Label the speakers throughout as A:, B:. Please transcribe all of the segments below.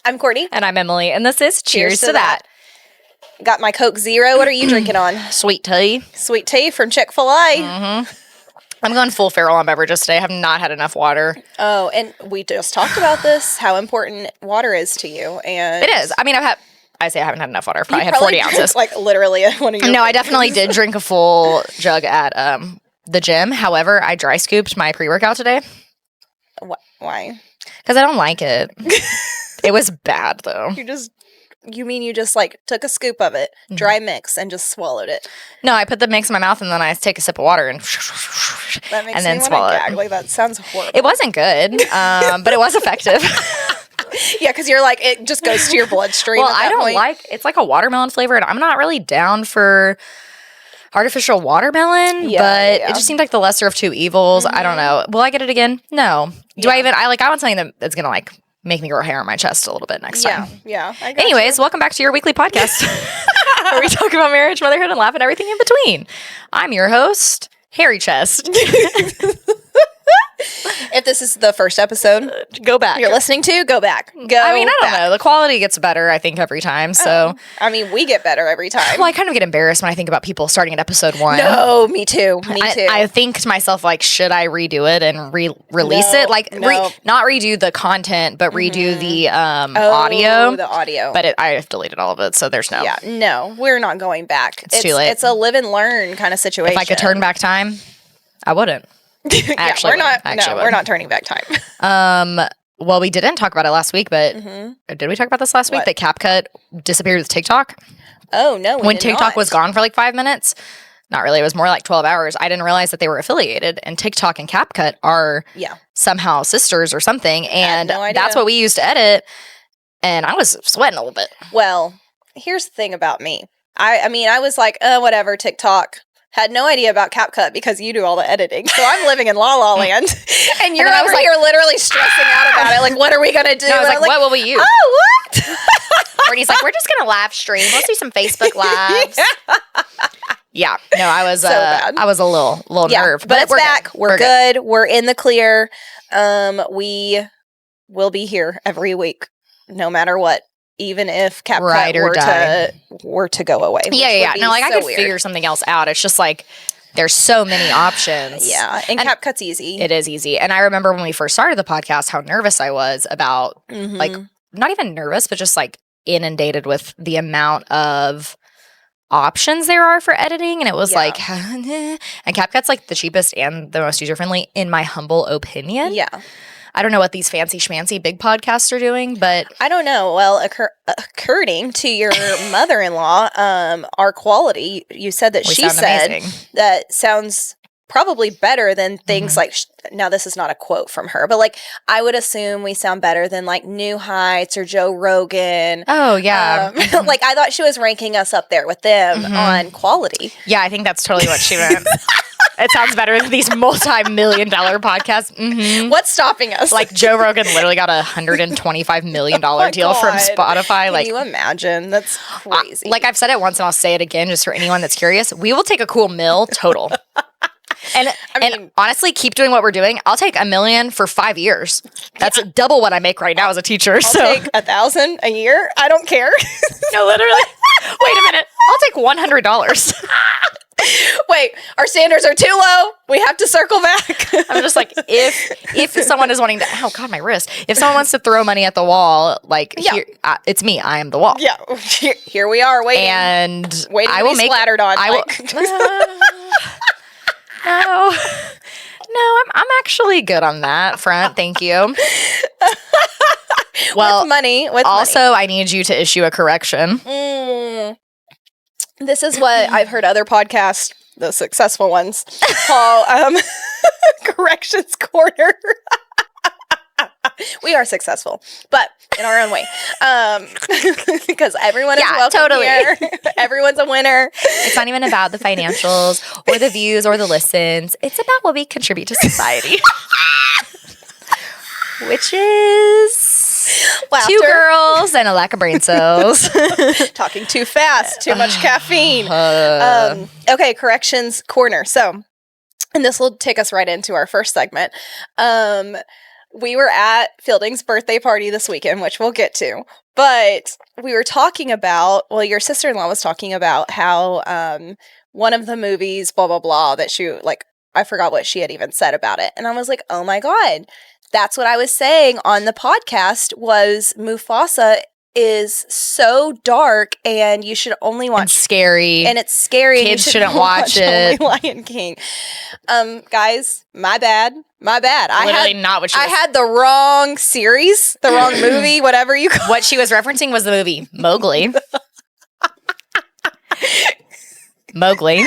A: I'm Courtney.
B: And I'm Emily. And this is Cheers to That.
A: Got my Coke Zero. What are you drinking on?
B: Sweet tea.
A: Sweet tea from Chick-fil-A.
B: Mm-hmm. I'm going full feral on beverages today. I have not had enough water.
A: Oh, and we just talked about this, how important water is to you. And
B: it is. I mean, I say I haven't had enough water. I've probably had 40 ounces.
A: Like literally one of your
B: I definitely did drink a full jug at the gym. However, I dry scooped my pre-workout today.
A: Why?
B: Because I don't like it. It was bad, though.
A: You mean you just like took a scoop of it, dry mix, and just swallowed it?
B: No, I put the mix in my mouth and then I take a sip of water and
A: that makes
B: and then
A: me
B: swallow
A: gag.
B: it.
A: Like that sounds horrible.
B: It wasn't good, but it was effective.
A: Yeah, because you're like, it just goes to your bloodstream.
B: Well, I don't like, it's like a watermelon flavor, and I'm not really down for artificial watermelon, but it just seemed like the lesser of two evils. I don't know. Will I get it again? No. I want something that's going to like make me grow hair on my chest a little bit next time.
A: Yeah.
B: Anyways, welcome back to your weekly podcast where we talk about marriage, motherhood, and laugh and everything in between. I'm your host, Hairy Chest.
A: If this is the first episode,
B: go back.
A: You're listening to, go back. I
B: don't know. The quality gets better, I think, every time. So,
A: we get better every time.
B: Well, I kind of get embarrassed when I think about people starting at episode 1.
A: No, me too.
B: I think to myself, like, should I redo it and release it? Like, not redo the content, but redo the audio.
A: The audio.
B: But I've deleted all of it, so there's no.
A: Yeah, no, we're not going back.
B: It's too late.
A: It's a live and learn kind of situation.
B: If I could turn back time, I wouldn't.
A: We're not turning back time.
B: Well, we didn't talk about it last week, but did we talk about this last week? That CapCut disappeared with TikTok.
A: Oh no!
B: When TikTok was gone for like 5 minutes, not really. It was more like 12 hours. I didn't realize that they were affiliated, and TikTok and CapCut are somehow sisters or something. And that's what we used to edit. And I was sweating a little bit.
A: Well, here's the thing about me. I was like, whatever, TikTok. Had no idea about CapCut because you do all the editing. So I'm living in La La Land. And you're over here literally stressing out about it. Like, what are we going to do?
B: No, I was like, what will we use?
A: Oh, what?
B: Courtney's like, we're just going to live stream. Let's do some Facebook Lives. Yeah. No, I was
A: so bad.
B: I was a little nerved.
A: But it's back. We're good. We're in the clear. We will be here every week, no matter what. Even if CapCut were to go away.
B: Yeah. No, like I could figure something else out. It's just like there's so many options.
A: Yeah, and CapCut's easy.
B: It is easy. And I remember when we first started the podcast, how nervous I was about like not even nervous, but just like inundated with the amount of options there are for editing. And it was like, and CapCut's like the cheapest and the most user friendly in my humble opinion.
A: Yeah.
B: I don't know what these fancy schmancy big podcasts are doing, but
A: I don't know. Well, according to your mother-in-law, our quality, you said that she said amazing. That sounds probably better than things like, now this is not a quote from her, but like I would assume we sound better than like New Heights or Joe Rogan.
B: Oh, yeah.
A: Like I thought she was ranking us up there with them on quality.
B: Yeah, I think that's totally what she meant. It sounds better than these multi-million-dollar podcasts.
A: What's stopping us?
B: Like Joe Rogan literally got $125 million deal from Spotify.
A: Can you imagine? That's crazy.
B: Like I've said it once and I'll say it again just for anyone that's curious. We will take a cool $1 total. And honestly, keep doing what we're doing. I'll take $1 million for 5 years. That's double what I make right now as a teacher.
A: I'll take $1,000 a year. I don't care.
B: No, literally. Wait a minute. I'll take $100.
A: Wait, our standards are too low. We have to circle back.
B: I'm just like, if someone is wanting to, oh God, my wrist. If someone wants to throw money at the wall, like, here, it's me. I am the wall.
A: Yeah, here we are waiting.
B: And
A: waiting
B: I will make
A: splattered on.
B: No, I'm actually good on that front. Thank you. Well,
A: with money.
B: I need you to issue a correction.
A: This is what I've heard other podcasts, the successful ones, call Corrections Corner. We are successful, but in our own way. Because everyone is welcome here. Everyone's a winner.
B: It's not even about the financials or the views or the listens. It's about what we contribute to society. Which is laughter. 2 girls and a lack of brain cells.
A: Talking too fast, too much caffeine. Okay, Corrections Corner. So, and this will take us right into our first segment. we were at Fielding's birthday party this weekend, which we'll get to. But we were talking about, well, your sister-in-law was talking about how one of the movies, blah, blah, blah, that she, like, I forgot what she had even said about it. And I was like, oh my God, that's what I was saying on the podcast was Mufasa is so dark and you should only watch...
B: And scary.
A: And it's scary.
B: Kids shouldn't watch it.
A: Only Lion King. Guys, my bad.
B: Literally not what she was...
A: I had the wrong series, the wrong movie, whatever you call it.
B: What she was referencing was the movie Mowgli. Mowgli,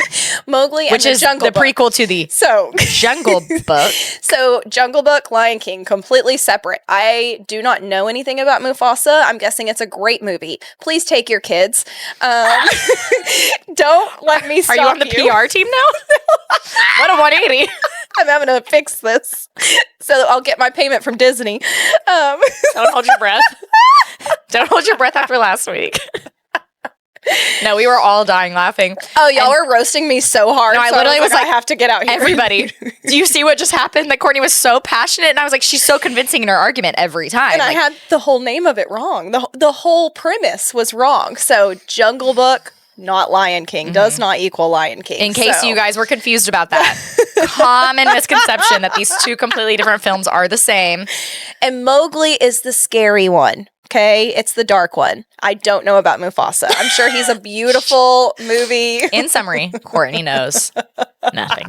A: which is
B: the prequel to the Jungle Book.
A: So Jungle Book, Lion King, completely separate. I do not know anything about Mufasa. I'm guessing it's a great movie. Please take your kids. Don't let me stop you.
B: Are you on the PR team now? What a 180.
A: I'm having to fix this. So I'll get my payment from Disney.
B: Don't hold your breath. Don't hold your breath after last week. No, we were all dying laughing.
A: Oh, y'all were roasting me so hard.
B: No, I literally was like,
A: I have to get out here.
B: Everybody, do you see what just happened? That Courtney was so passionate, and I was like, she's so convincing in her argument every time.
A: And I had the whole name of it wrong. The whole premise was wrong. So Jungle Book, not Lion King, does not equal Lion King.
B: In case you guys were confused about that. Common misconception that these two completely different films are the same.
A: And Mowgli is the scary one. Okay, it's the dark one. I don't know about Mufasa. I'm sure he's a beautiful movie.
B: In summary, Courtney knows nothing.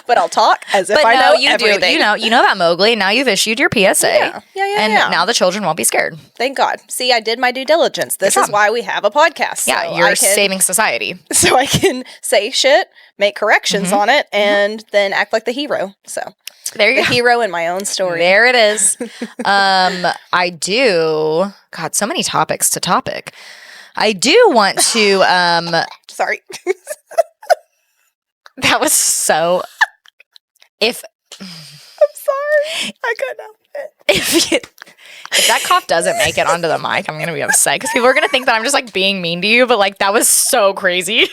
A: But I'll talk as if I know everything.
B: Do. You know about Mowgli. Now you've issued your PSA. Yeah. Now the children won't be scared.
A: Thank God. See, I did my due diligence. This is why we have a podcast.
B: Yeah, so you're saving society.
A: So I can say shit, make corrections on it, and then act like the hero. So there you go. The hero in my own story.
B: There it is. I do. God, so many topics to topic. I do want to.
A: Sorry.
B: That was so. I'm
A: sorry. I couldn't help it.
B: If that cough doesn't make it onto the mic, I'm gonna be upset because people are gonna think that I'm just like being mean to you. But like that was so crazy.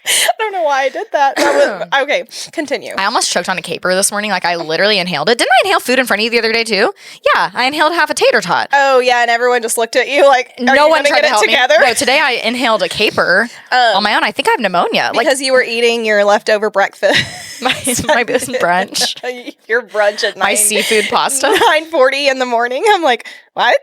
A: I don't know why I did that. Okay, continue.
B: I almost choked on a caper this morning. Like, I literally inhaled it. Didn't I inhale food in front of you the other day, too? Yeah, I inhaled half a tater tot.
A: Oh, yeah, and everyone just looked at you like,
B: no one tried to help
A: together?
B: me. No, today I inhaled a caper on my own. I think I have pneumonia.
A: Because you were eating your leftover breakfast.
B: my brunch.
A: Your brunch at
B: my seafood pasta.
A: 9:40 in the morning. I'm like, what?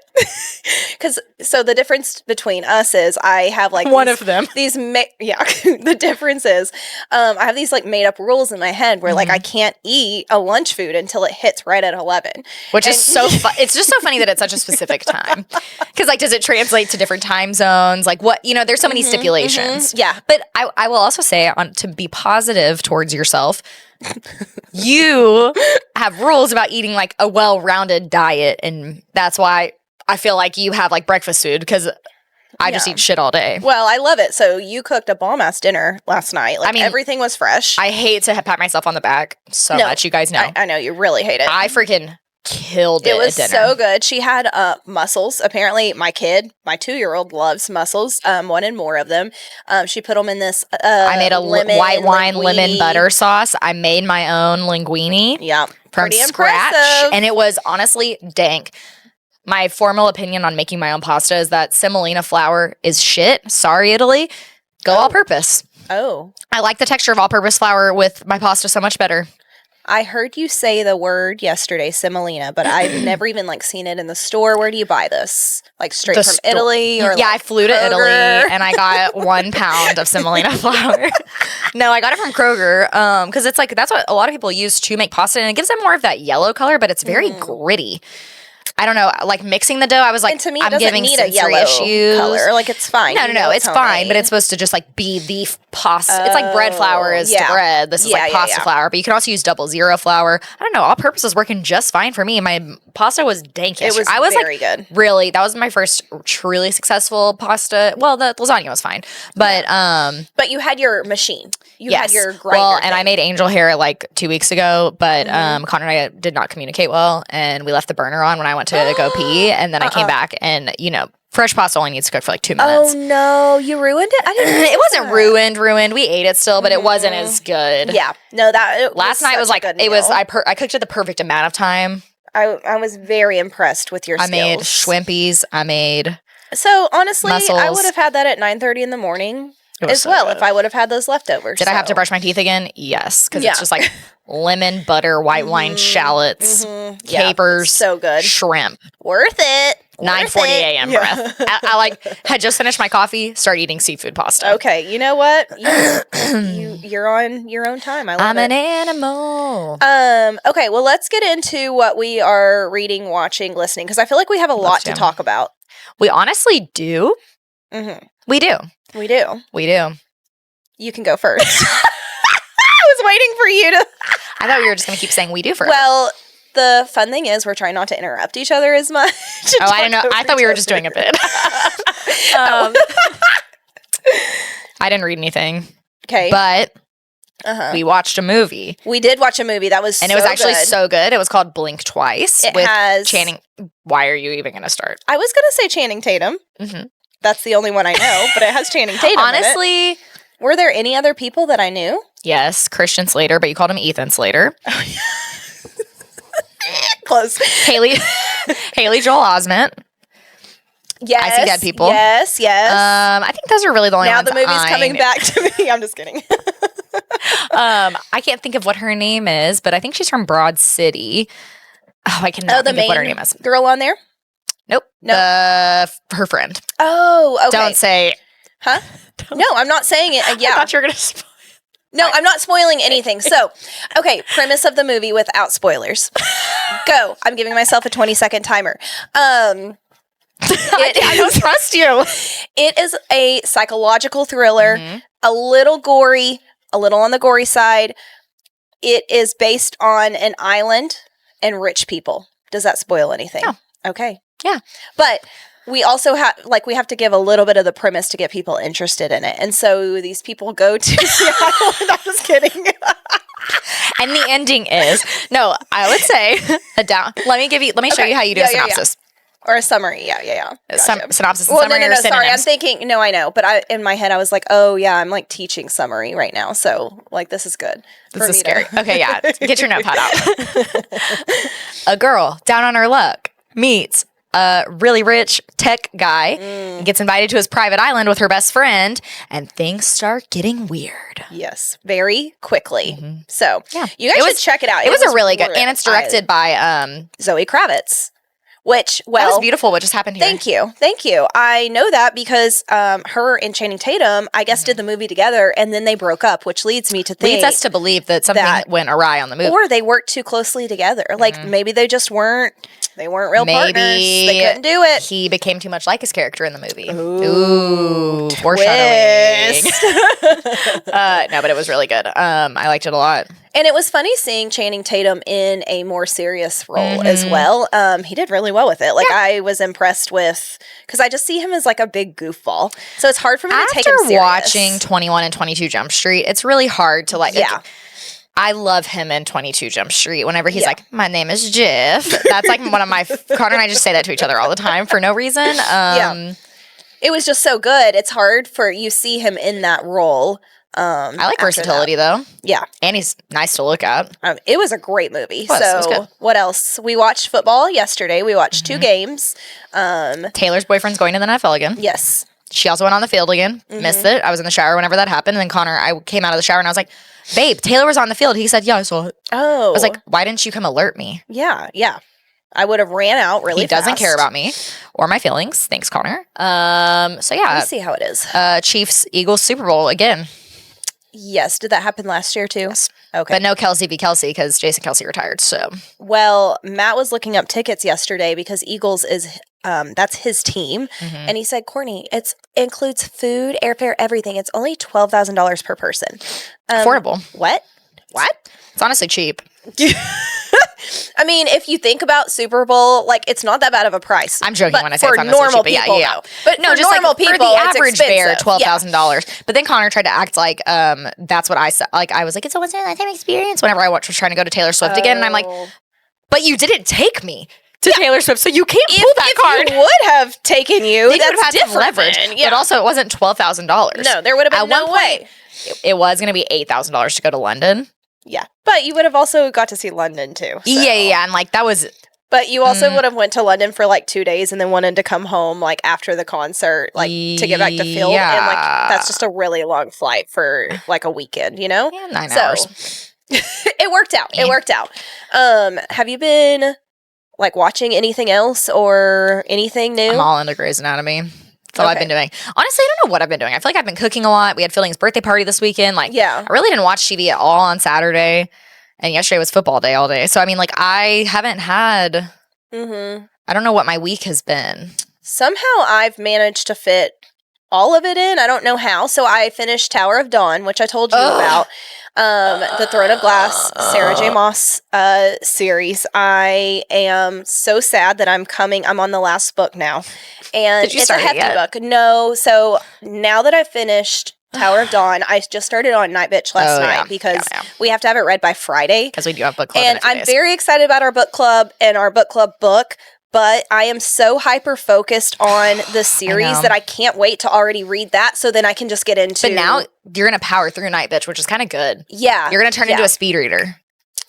A: So the difference between us is I have like
B: one of them.
A: The difference is I have these like made up rules in my head where like I can't eat a lunch food until it hits right at 11.
B: Which is so fun. It's just so funny that it's such a specific time. Because like, does it translate to different time zones? Like what, there's so many stipulations.
A: Yeah.
B: But I will also say to be positive towards yourself, you have rules about eating like a well-rounded diet, and that's why I feel like you have like breakfast food because I just eat shit all day.
A: Well, I love it. So you cooked a bomb-ass dinner last night. Like, everything was fresh.
B: I hate to pat myself on the back so much. You guys know.
A: I know you really hate it.
B: I freaking killed it.
A: It was so good. She had mussels. Apparently, my 2-year-old loves mussels. Wanted more of them. She put them in this.
B: I made a white wine lemon butter sauce. I made my own linguine.
A: Yeah,
B: from scratch, and it was honestly dank. My formal opinion on making my own pasta is that semolina flour is shit. Sorry, Italy. Go all-purpose.
A: Oh.
B: I like the texture of all-purpose flour with my pasta so much better.
A: I heard you say the word yesterday, semolina, but I've never even like seen it in the store. Where do you buy this? Like straight from Italy? Or
B: I flew to Italy and I got 1 pound of semolina flour. No, I got it from Kroger because it's like that's what a lot of people use to make pasta, and it gives them more of that yellow color, but it's very gritty. I don't know, like mixing the dough, I was like,
A: and to me,
B: I'm giving
A: need a yellow
B: issues.
A: Color. Like, it's fine.
B: No, it's fine, but it's supposed to just like be the pasta. It's like bread flour is to bread. This is like pasta flour, but you can also use 00 flour. I don't know, all purpose is working just fine for me. My pasta was dank yesterday.
A: It was very good.
B: Really, that was my first truly successful pasta. Well, the lasagna was fine, but
A: you had your machine. You had your grinder.
B: Well, and I made angel hair like 2 weeks ago, but Connor and I did not communicate well, and we left the burner on when I went to go pee, and then I came back, and fresh pasta only needs to cook for like 2 minutes.
A: Oh no, you ruined it? I didn't
B: It wasn't ruined. We ate it still, but it wasn't as good.
A: Yeah. No,
B: last night was like, it was, I cooked it the perfect amount of time.
A: I was very impressed with your skills.
B: I made Schwimpies. I made
A: So, honestly,
B: mussels.
A: I would have had that at 9:30 in the morning as
B: so
A: well
B: good.
A: if I would have had those leftovers.
B: Did I have to brush my teeth again? Yes, because it's just like lemon, butter, white wine, shallots, capers,
A: so good.
B: shrimp.
A: Worth it.
B: 9:40 a.m. breath. I like had just finished my coffee, started eating seafood pasta.
A: Okay, you know what? You're on your own time.
B: I'm an animal.
A: Okay, well, let's get into what we are reading, watching, listening, because I feel like we have a lot to talk about.
B: We honestly do.
A: Mm-hmm.
B: We do.
A: We do.
B: We do.
A: You can go first. I was waiting for you to.
B: I thought we were just going to keep saying we do first.
A: Well, the fun thing is we're trying not to interrupt each other as much.
B: Oh, I don't know. I thought we were just doing a bit. I didn't read anything.
A: Okay.
B: But we watched a movie.
A: We did watch a movie. That was
B: and it was actually so good. It was called Blink Twice.
A: It
B: with
A: has
B: Channing. Why are you even going to start?
A: I was going to say Channing Tatum. Mm-hmm. That's the only one I know, but it has Channing Tatum.
B: Honestly,
A: in it. Were there any other people that I knew?
B: Yes, Christian Slater, but you called him Ethan Slater.
A: Oh, yeah. Close.
B: Haley Joel Osment.
A: Yes.
B: I See Dead People.
A: Yes.
B: I think those are really the only
A: now
B: ones.
A: Now the movie's coming back to me. I'm just kidding.
B: I can't think of what her name is, but I think she's from Broad City. Oh, I cannot think of what her name is.
A: Girl on there?
B: Nope. Her friend.
A: Oh, okay.
B: Don't say.
A: Huh? No, I'm not saying it. Yeah.
B: I thought you were going to spoil.
A: No, I'm not spoiling anything. So, okay, premise of the movie without spoilers. Go. I'm giving myself a 20-second timer.
B: I don't trust you.
A: It is a psychological thriller, a little gory, a little on the gory side. It is based on an island and rich people. Does that spoil anything?
B: No.
A: Okay.
B: Yeah.
A: But we also have, we have to give a little bit of the premise to get people interested in it. And so these people go to the island. I'm just kidding.
B: And the ending is, no, I would say, let me show you how you do a synopsis.
A: Yeah. Or a summary. Yeah.
B: Gotcha. Synopsis and
A: well,
B: summary.
A: No,
B: or
A: sorry. I'm thinking, no, I know. But in my head, I was like, oh, yeah, I'm like teaching summary right now. So, this is good.
B: This is scary. Okay, yeah. Get your notepad out. A girl down on her luck meets a really rich tech guy, gets invited to his private island with her best friend, and things start getting weird.
A: Yes, very quickly. So, you guys should check it out.
B: It was a really good, and it's directed by
A: Zoe Kravitz. Which,
B: that was beautiful what just happened here.
A: Thank you. I know that because her and Channing Tatum, I guess, did the movie together, and then they broke up, which leads me to think...
B: Leads us to believe that something went awry on the movie.
A: Or they worked too closely together. Maybe they just weren't... They weren't real partners. They couldn't do it.
B: He became too much like his character in the movie.
A: Ooh,
B: foreshadowing. No, but it was really good. I liked it a lot.
A: And it was funny seeing Channing Tatum in a more serious role as well. He did really well with it. I was impressed with, because I just see him as a big goofball. So it's hard for me to take him serious.
B: After watching 21 and 22 Jump Street, it's really hard to I love him in 22 Jump Street. Whenever he's like, my name is Jeff. That's one of my... Connor and I just say that to each other all the time for no reason.
A: It was just so good. It's hard for... You see him in that role.
B: I like versatility, though. Yeah. And he's nice to look at.
A: It was a great movie. It was good. What else? We watched football yesterday. We watched 2 games.
B: Taylor's boyfriend's going to the NFL again.
A: Yes.
B: She also went on the field again. Missed it. I was in the shower whenever that happened. And then Connor, I came out of the shower and I was like, babe, Taylor was on the field. He said, yeah, I saw it.
A: Oh.
B: I was like, why didn't you come alert me?
A: Yeah. I would have ran out really fast.
B: He doesn't care about me or my feelings. Thanks, Connor. So yeah.
A: Let's see how it is.
B: Chiefs, Eagles, Super Bowl again.
A: Yes. Did that happen last year too?
B: Yes.
A: Okay.
B: But no Kelsey v. Kelsey because Jason Kelsey retired. So.
A: Well, Matt was looking up tickets yesterday because Eagles is that's his team, and he said, "Courtney, it includes food, airfare, everything. It's only $12,000 per person.
B: Affordable.
A: What?
B: It's honestly cheap."
A: I mean, if you think about Super Bowl, it's not that bad of a price.
B: I'm joking when I say
A: it's normal
B: cheap,
A: people,
B: yeah.
A: But no, just
B: normal
A: people,
B: for the average bear,
A: $12,000.
B: But then Connor tried to act like that's what I said. I was like, it's a once-in-a-lifetime experience. Whenever I was trying to go to Taylor Swift again, and I'm like, but you didn't take me to Taylor Swift, so you can't pull that card.
A: If you would have taken you,
B: they would have had some leverage. But also, it wasn't $12,000.
A: No, there would have been no way.
B: It was going to be $8,000 to go to London.
A: Yeah, but you would have also got to see London too. So.
B: Yeah, and that was
A: But you also would have went to London for like 2 days and then wanted to come home like after the concert, like to get back to field.
B: Yeah.
A: And like that's just a really long flight for like a weekend, you know?
B: Yeah, 9 hours.
A: It worked out. It worked out. Have you been like watching anything else or anything new?
B: I'm all into Grey's Anatomy. That's all I've been doing. Honestly, I don't know what I've been doing. I feel like I've been cooking a lot. We had Fielding's birthday party this weekend. Like, I really didn't watch TV at all on Saturday. And yesterday was football day all day. So, I mean, like, I haven't had, I don't know what my week has been.
A: Somehow I've managed to fit all of it in. I don't know how. So I finished Tower of Dawn, which I told you about. The Throne of Glass, Sarah J. Maas series. I am so sad that I'm on the last book now. And it's a hefty book. No. So now that I've finished Tower of Dawn, I just started on Night Bitch last night because we have to have it read by Friday.
B: Because we do have book club.
A: And I'm very excited about our book club and our book club book. But I am so hyper-focused on the series that I can't wait to already read that so then I can just get into...
B: But now you're going to power through Night Bitch, which is kind of good.
A: Yeah.
B: You're going to turn into a speed reader.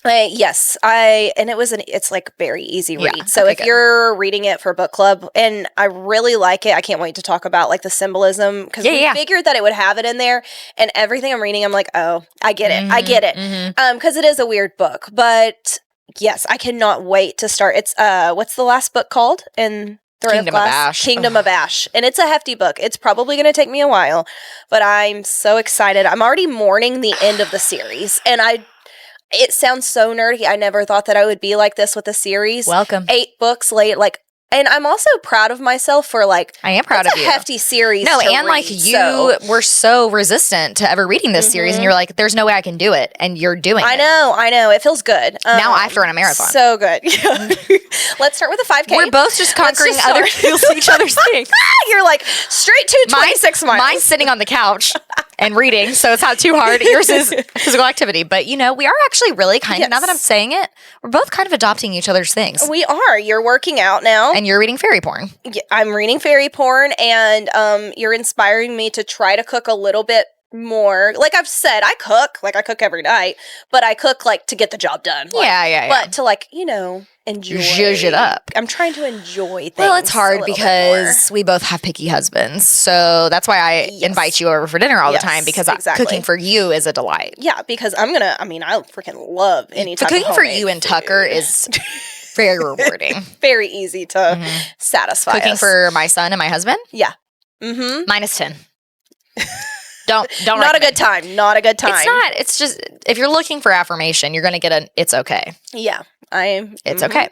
A: Yes. It's like very easy read. Yeah, so if you're reading it for book club, and I really like it, I can't wait to talk about like the symbolism because we figured that it would have it in there, and everything I'm reading, I'm like, oh, I get it. I get it. Because it is a weird book, but... Yes, I cannot wait to start. It's what's the last book called in
B: Kingdom of Ash?
A: Kingdom of Ash. And it's a hefty book. It's probably going to take me a while, but I'm so excited. I'm already mourning the end of the series, and it sounds so nerdy. I never thought that I would be like this with a series.
B: Welcome.
A: 8 books late, like. And I'm also proud of myself for like
B: I am proud of you.
A: A hefty series.
B: No,
A: to
B: and
A: read,
B: like you were so resistant to ever reading this series, and you're like, "There's no way I can do it," and you're doing it.
A: I know. It feels good.
B: Now after in a marathon,
A: so good. Let's start with a 5K.
B: We're both just conquering each other's things.
A: You're like straight to 26 miles.
B: Mine's sitting on the couch and reading, so it's not too hard. Yours is physical activity, but we are actually really kind of. Now that I'm saying it, we're both kind of adopting each other's things.
A: We are. You're working out now.
B: And you're reading fairy porn.
A: I'm reading fairy porn, and you're inspiring me to try to cook a little bit more. Like I've said, I cook every night, but I cook like to get the job done. Like, but to like, enjoy.
B: Zhuzh it up.
A: I'm trying to enjoy things.
B: Well, it's hard because we both have picky husbands. So that's why I invite you over for dinner all the time because cooking for you is a delight.
A: Yeah, because I freaking love any type of
B: cooking for you and Tucker is very rewarding.
A: Very easy to satisfy
B: Cooking
A: us.
B: for my son and my husband?
A: Yeah.
B: -10. Don't
A: Not a good time. Not a good time.
B: It's not. It's just if you're looking for affirmation, you're going to get it's okay.
A: Yeah.
B: It's okay.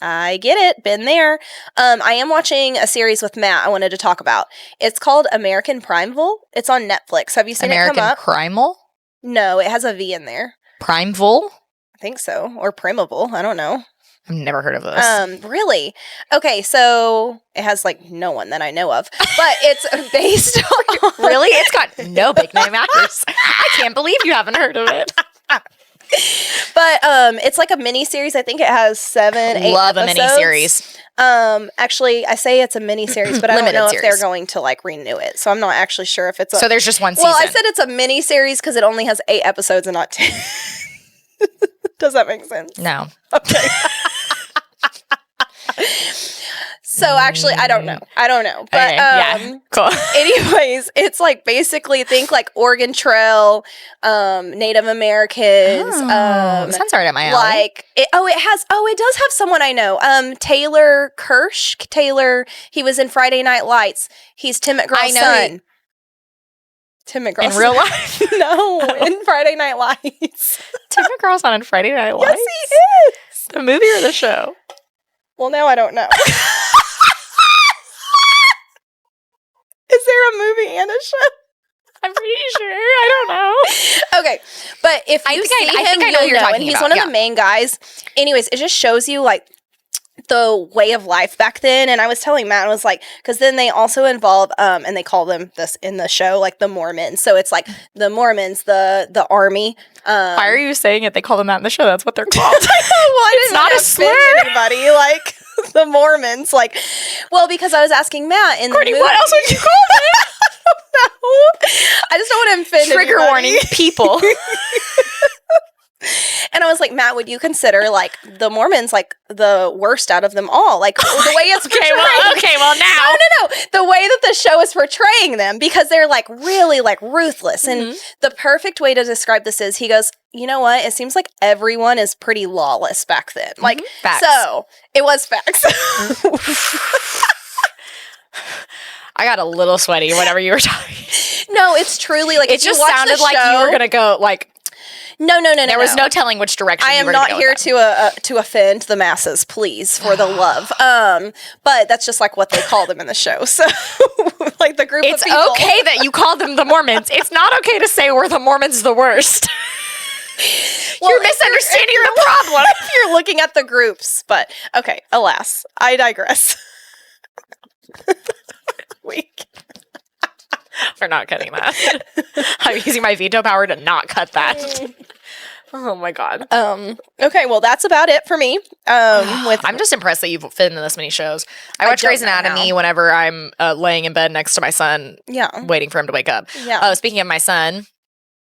A: I get it. Been there. I am watching a series with Matt I wanted to talk about. It's called American Primeville. It's on Netflix. Have you seen it come up?
B: American Primal?
A: No, it has a V in there.
B: Primeville?
A: I think so. Or Primable. I don't know.
B: I've never heard of this.
A: Really? Okay, so it has like no one that I know of, but it's based on...
B: Really? It's got no big name actors. I can't believe you haven't heard of it.
A: But it's like a mini series. I think it has 7, 8
B: Love
A: episodes.
B: a mini series.
A: Actually, I say it's a mini series, but I don't know if they're going to like renew it. So I'm not actually sure if it's
B: So there's just one season.
A: Well, I said it's a mini series because it only has 8 episodes and not 10. Does that make sense?
B: No.
A: Okay. So actually, I don't know. But
B: yeah, cool.
A: Anyways, it's like basically think like Oregon Trail, Native Americans.
B: Sounds right at my alley.
A: Like it does have someone I know. Taylor Kirsch. He was in Friday Night Lights. He's Tim McGraw's son. Tim McGraw.
B: In real life?
A: No, in Friday Night Lights.
B: Tim McGraw's on in Friday Night Lights?
A: Yes, he is.
B: The movie or the show?
A: Well, now I don't know. Is there a movie and a show?
B: I'm pretty sure. I don't know.
A: Okay, but if you see him,
B: I know you're talking
A: and he's
B: about,
A: one of the main guys. Anyways, it just shows you like the way of life back then. And I was telling Matt, I was like, because then they also involve, and they call them this in the show, like the Mormons. So it's like the Mormons, the army.
B: Why are you saying it? They call them that in the show. That's what they're called.
A: It's not a slur. Anybody like the Mormons, like, well, because I was asking Matt in
B: Courtney,
A: the movie.
B: what else would you call them?
A: I just don't want to offend
B: Trigger
A: anybody.
B: warning, people.
A: And And I was like, Matt, would you consider like the Mormons like the worst out of them all? Like the way it's portrayed.
B: well now.
A: No. The way that the show is portraying them, because they're like really like ruthless. And the perfect way to describe this is, he goes, you know what? It seems like everyone is pretty lawless back then. Like,
B: facts.
A: So it was facts.
B: I got a little sweaty whenever you were talking.
A: No, it's truly like,
B: it just sounded like you were going to go like,
A: no.
B: There was no telling which direction
A: I
B: you
A: am
B: were
A: not
B: go
A: here to offend the masses, please, for the love. But that's just like what they call them in the show. So like the group
B: it's
A: of people.
B: It's okay that you called them the Mormons. It's not okay to say we're the Mormons the worst. Well, you're misunderstanding the problem.
A: If you're looking at the groups. But okay, alas, I digress. Weak.
B: We're not cutting that. I'm using my veto power to not cut that. Oh my god.
A: Okay, well that's about it for me.
B: I'm just impressed that you've fit into this many shows. I watch Grey's Anatomy whenever I'm laying in bed next to my son, waiting for him to wake up.
A: Yeah.
B: Speaking of my son,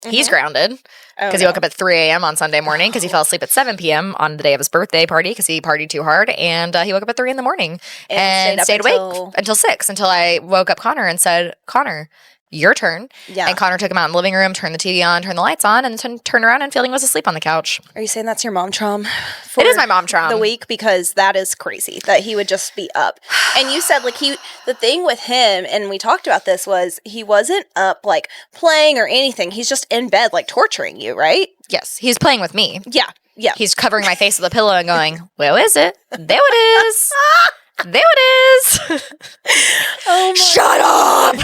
B: he's grounded because he woke up at 3 a.m. on Sunday morning because he fell asleep at 7 p.m. on the day of his birthday party because he partied too hard, and he woke up at 3 in the morning and stayed awake until 6, until I woke up Connor and said, Connor, your turn. Yeah. And Connor took him out in the living room, turned the TV on, turned the lights on, and turned around and Fielding was asleep on the couch.
A: Are you saying that's your mom traum?
B: It is my mom traum.
A: The week, because that is crazy that he would just be up. And you said like the thing with him, and we talked about this, was he wasn't up like playing or anything. He's just in bed like torturing you, right?
B: Yes. He's playing with me.
A: Yeah. Yeah.
B: He's covering my face with a pillow and going, where is it? There it is. There it is.
A: Oh my
B: Shut up.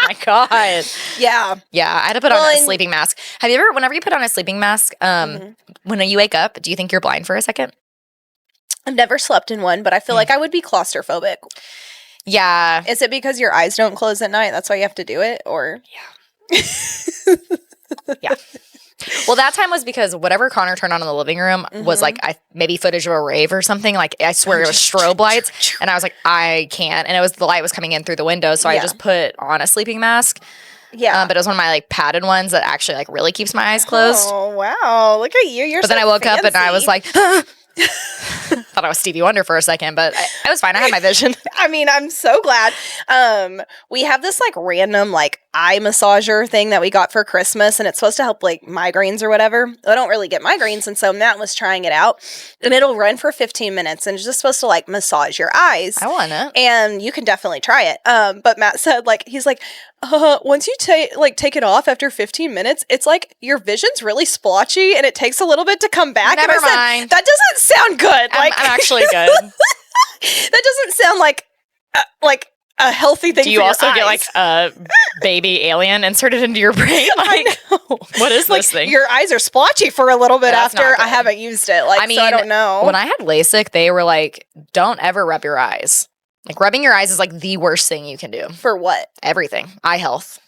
B: My God.
A: Yeah.
B: Yeah. I had to put on a sleeping mask. Have you ever, whenever you put on a sleeping mask, when you wake up, do you think you're blind for a second?
A: I've never slept in one, but I feel like I would be claustrophobic.
B: Yeah.
A: Is it because your eyes don't close at night? That's why you have to do it? Or
B: yeah. Yeah. Well, that time was because whatever Connor turned on in the living room was like maybe footage of a rave or something. Like I swear it was strobe lights, and I was like, I can't. And it was the light was coming in through the window, so I just put on a sleeping mask. Yeah, but it was one of my like padded ones that actually like really keeps my eyes closed.
A: Oh wow, look at you! You're.
B: But then I woke up and I was like. Thought I was Stevie Wonder for a second, but I was fine. I had my vision.
A: I mean, I'm so glad. We have this like random like eye massager thing that we got for Christmas, and it's supposed to help like migraines or whatever. I don't really get migraines, and so Matt was trying it out, and it'll run for 15 minutes, and it's just supposed to like massage your eyes.
B: I want it,
A: and you can definitely try it. But Matt said like he's like, once you take it off after 15 minutes, it's like your vision's really splotchy, and it takes a little bit to come back.
B: Never
A: and I
B: mind.
A: Said, that doesn't sound good.
B: I'm actually good.
A: That doesn't sound like a healthy thing.
B: Do you
A: for
B: also
A: your
B: get
A: eyes.
B: like a baby alien inserted into your brain? Like,
A: I know.
B: What is
A: like,
B: this thing?
A: Your eyes are splotchy for a little bit
B: That's
A: after. I haven't used it. Like, I mean, so I don't know.
B: When I had LASIK, they were like, "Don't ever rub your eyes." Like rubbing your eyes is like the worst thing you can do.
A: For what?
B: Everything. Eye health.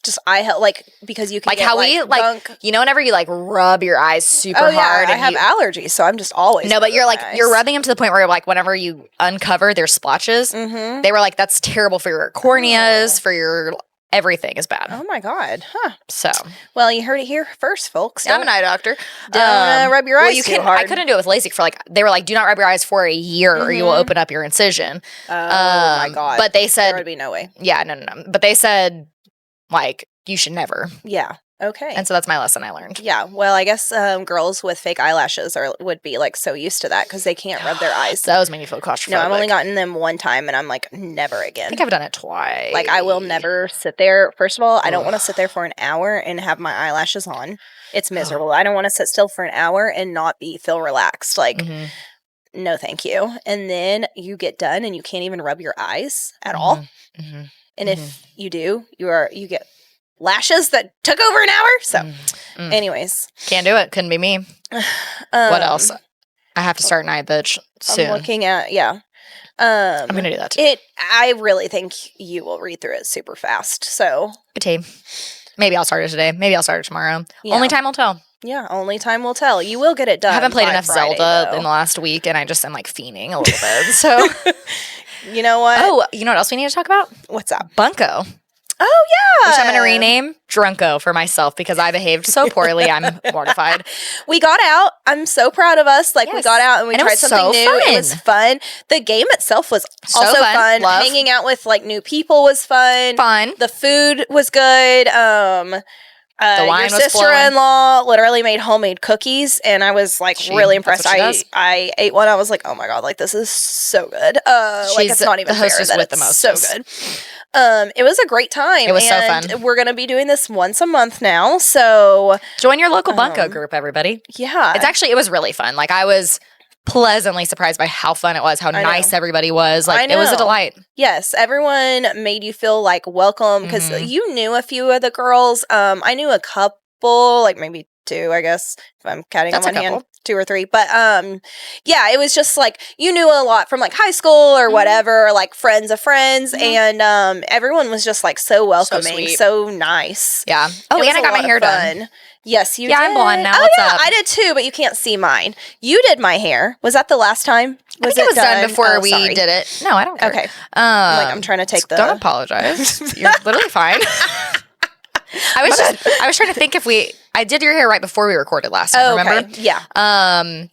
A: Just eye health, like because you can
B: like
A: get,
B: how we like gunk. You know whenever you like rub your eyes super hard.
A: I have allergies, so I'm just always
B: but you're like you're rubbing them to the point where like whenever you uncover their splotches, they were like that's terrible for your corneas, for your everything is bad.
A: Oh my God, huh?
B: So
A: well, you heard it here first, folks.
B: I'm an eye doctor.
A: Don't rub your eyes too hard.
B: I couldn't do it with LASIK for like they were like do not rub your eyes for a year or you will open up your incision.
A: Oh my God!
B: But they said
A: there would be no way.
B: Yeah, no. But they said like. You should never.
A: Yeah. Okay.
B: And so that's my lesson I learned.
A: Yeah. Well, I guess girls with fake eyelashes would be like so used to that because they can't rub their eyes.
B: That was made me feel claustrophobic.
A: No, I've only gotten them one time, and I'm like, never again.
B: I think I've done it twice.
A: Like, I will never sit there. First of all, I don't want to sit there for an hour and have my eyelashes on. It's miserable. I don't want to sit still for an hour and not feel relaxed. Like, no, thank you. And then you get done, and you can't even rub your eyes at all. And if you do, you get lashes that took over an hour. So anyways.
B: Can't do it. Couldn't be me. What else? I have to start Night Bitch soon.
A: I'm looking at, I'm
B: going to do that too.
A: I really think you will read through it super fast. So.
B: Good team. Maybe I'll start it today. Maybe I'll start it tomorrow. Yeah. Only time will tell.
A: Yeah, only time will tell. You will get it done.
B: I haven't played enough
A: Friday,
B: Zelda
A: though.
B: in the last week, and I just am like fiending a little bit. So.
A: You know what?
B: Oh, you know what else we need to talk about?
A: What's up?
B: Bunko.
A: Oh, yeah.
B: Which I'm going to rename Drunko for myself because I behaved so poorly. I'm mortified.
A: We got out. I'm so proud of us. Like, we got out and we tried something new. Fun. It was fun. The game itself was also fun. Hanging out with, like, new people was fun. The food was good. The wine your sister-in-law literally made homemade cookies, and I was like really impressed. I ate one. I was like, oh my god, like this is so good. Like it's not even the hostess fair with the most. So good. It was a great time. It was so fun. We're gonna be doing this once a month now. So
B: join your local bunko group, everybody.
A: Yeah,
B: it was really fun. Like I was pleasantly surprised by how fun it was, how nice everybody was. Like it was a delight.
A: Yes, everyone made you feel like welcome because you knew a few of the girls. I knew a couple, like maybe two, I guess, if I'm counting on one hand, 2 or 3. But yeah, it was just like you knew a lot from like high school or whatever, or like friends of friends, and everyone was just like so welcoming, so nice.
B: Yeah. Oh, and I got my hair done.
A: Yes, you did.
B: Yeah, I'm blonde now.
A: Oh, yeah, I did too, but you can't see mine. You did my hair. Was that the last time?
B: I think it was done before we did it. No, I don't care.
A: Okay. I'm trying to take
B: Don't apologize. You're literally fine. I was trying to think if I did your hair right before we recorded last time, remember?
A: Yeah.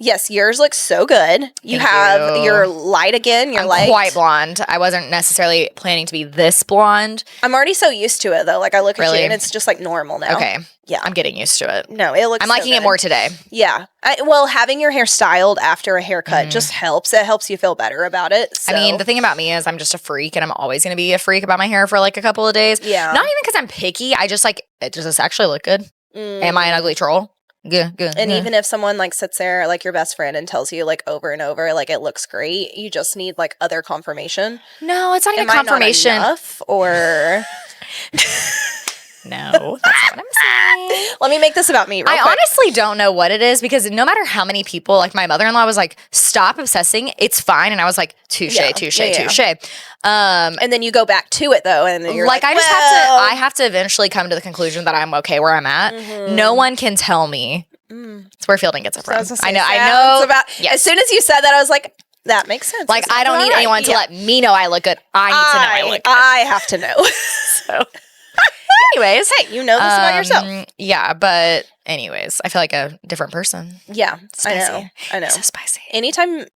A: Yes, yours looks so good. You're light again. You're light.
B: Quite blonde. I wasn't necessarily planning to be this blonde.
A: I'm already so used to it, though. Like, I look at you, and it's just, like, normal now.
B: Okay.
A: Yeah.
B: I'm getting used to it.
A: No, it looks
B: I'm liking it more today.
A: Yeah. Well, having your hair styled after a haircut just helps. It helps you feel better about it. So.
B: I mean, the thing about me is I'm just a freak, and I'm always going to be a freak about my hair for, like, a couple of days.
A: Yeah.
B: Not even because I'm picky. I just, like, does this actually look good? Am I an ugly troll? Good.
A: And even if someone like sits there, like your best friend, and tells you like over and over, like it looks great, you just need like other confirmation.
B: No, it's not even confirmation.
A: Not enough, or
B: no, that's not what I'm saying.
A: Let me make this about me.
B: I honestly don't know what it is because no matter how many people, like my mother-in-law was like, "Stop obsessing. It's fine," and I was like, "Touche."
A: And then you go back to it though, and then you're like,
B: I have to eventually come to the conclusion that I'm okay where I'm at. No one can tell me. It's where Fielding gets it from. I know.
A: As soon as you said that, I was like, that makes sense.
B: Like I don't need anyone to let me know I look good. I need to know I look good.
A: I have to know.
B: So. Anyways,
A: hey, you know this about yourself.
B: Yeah, but anyways, I feel like a different person.
A: Yeah,
B: spicy.
A: I know.
B: So spicy.
A: Anytime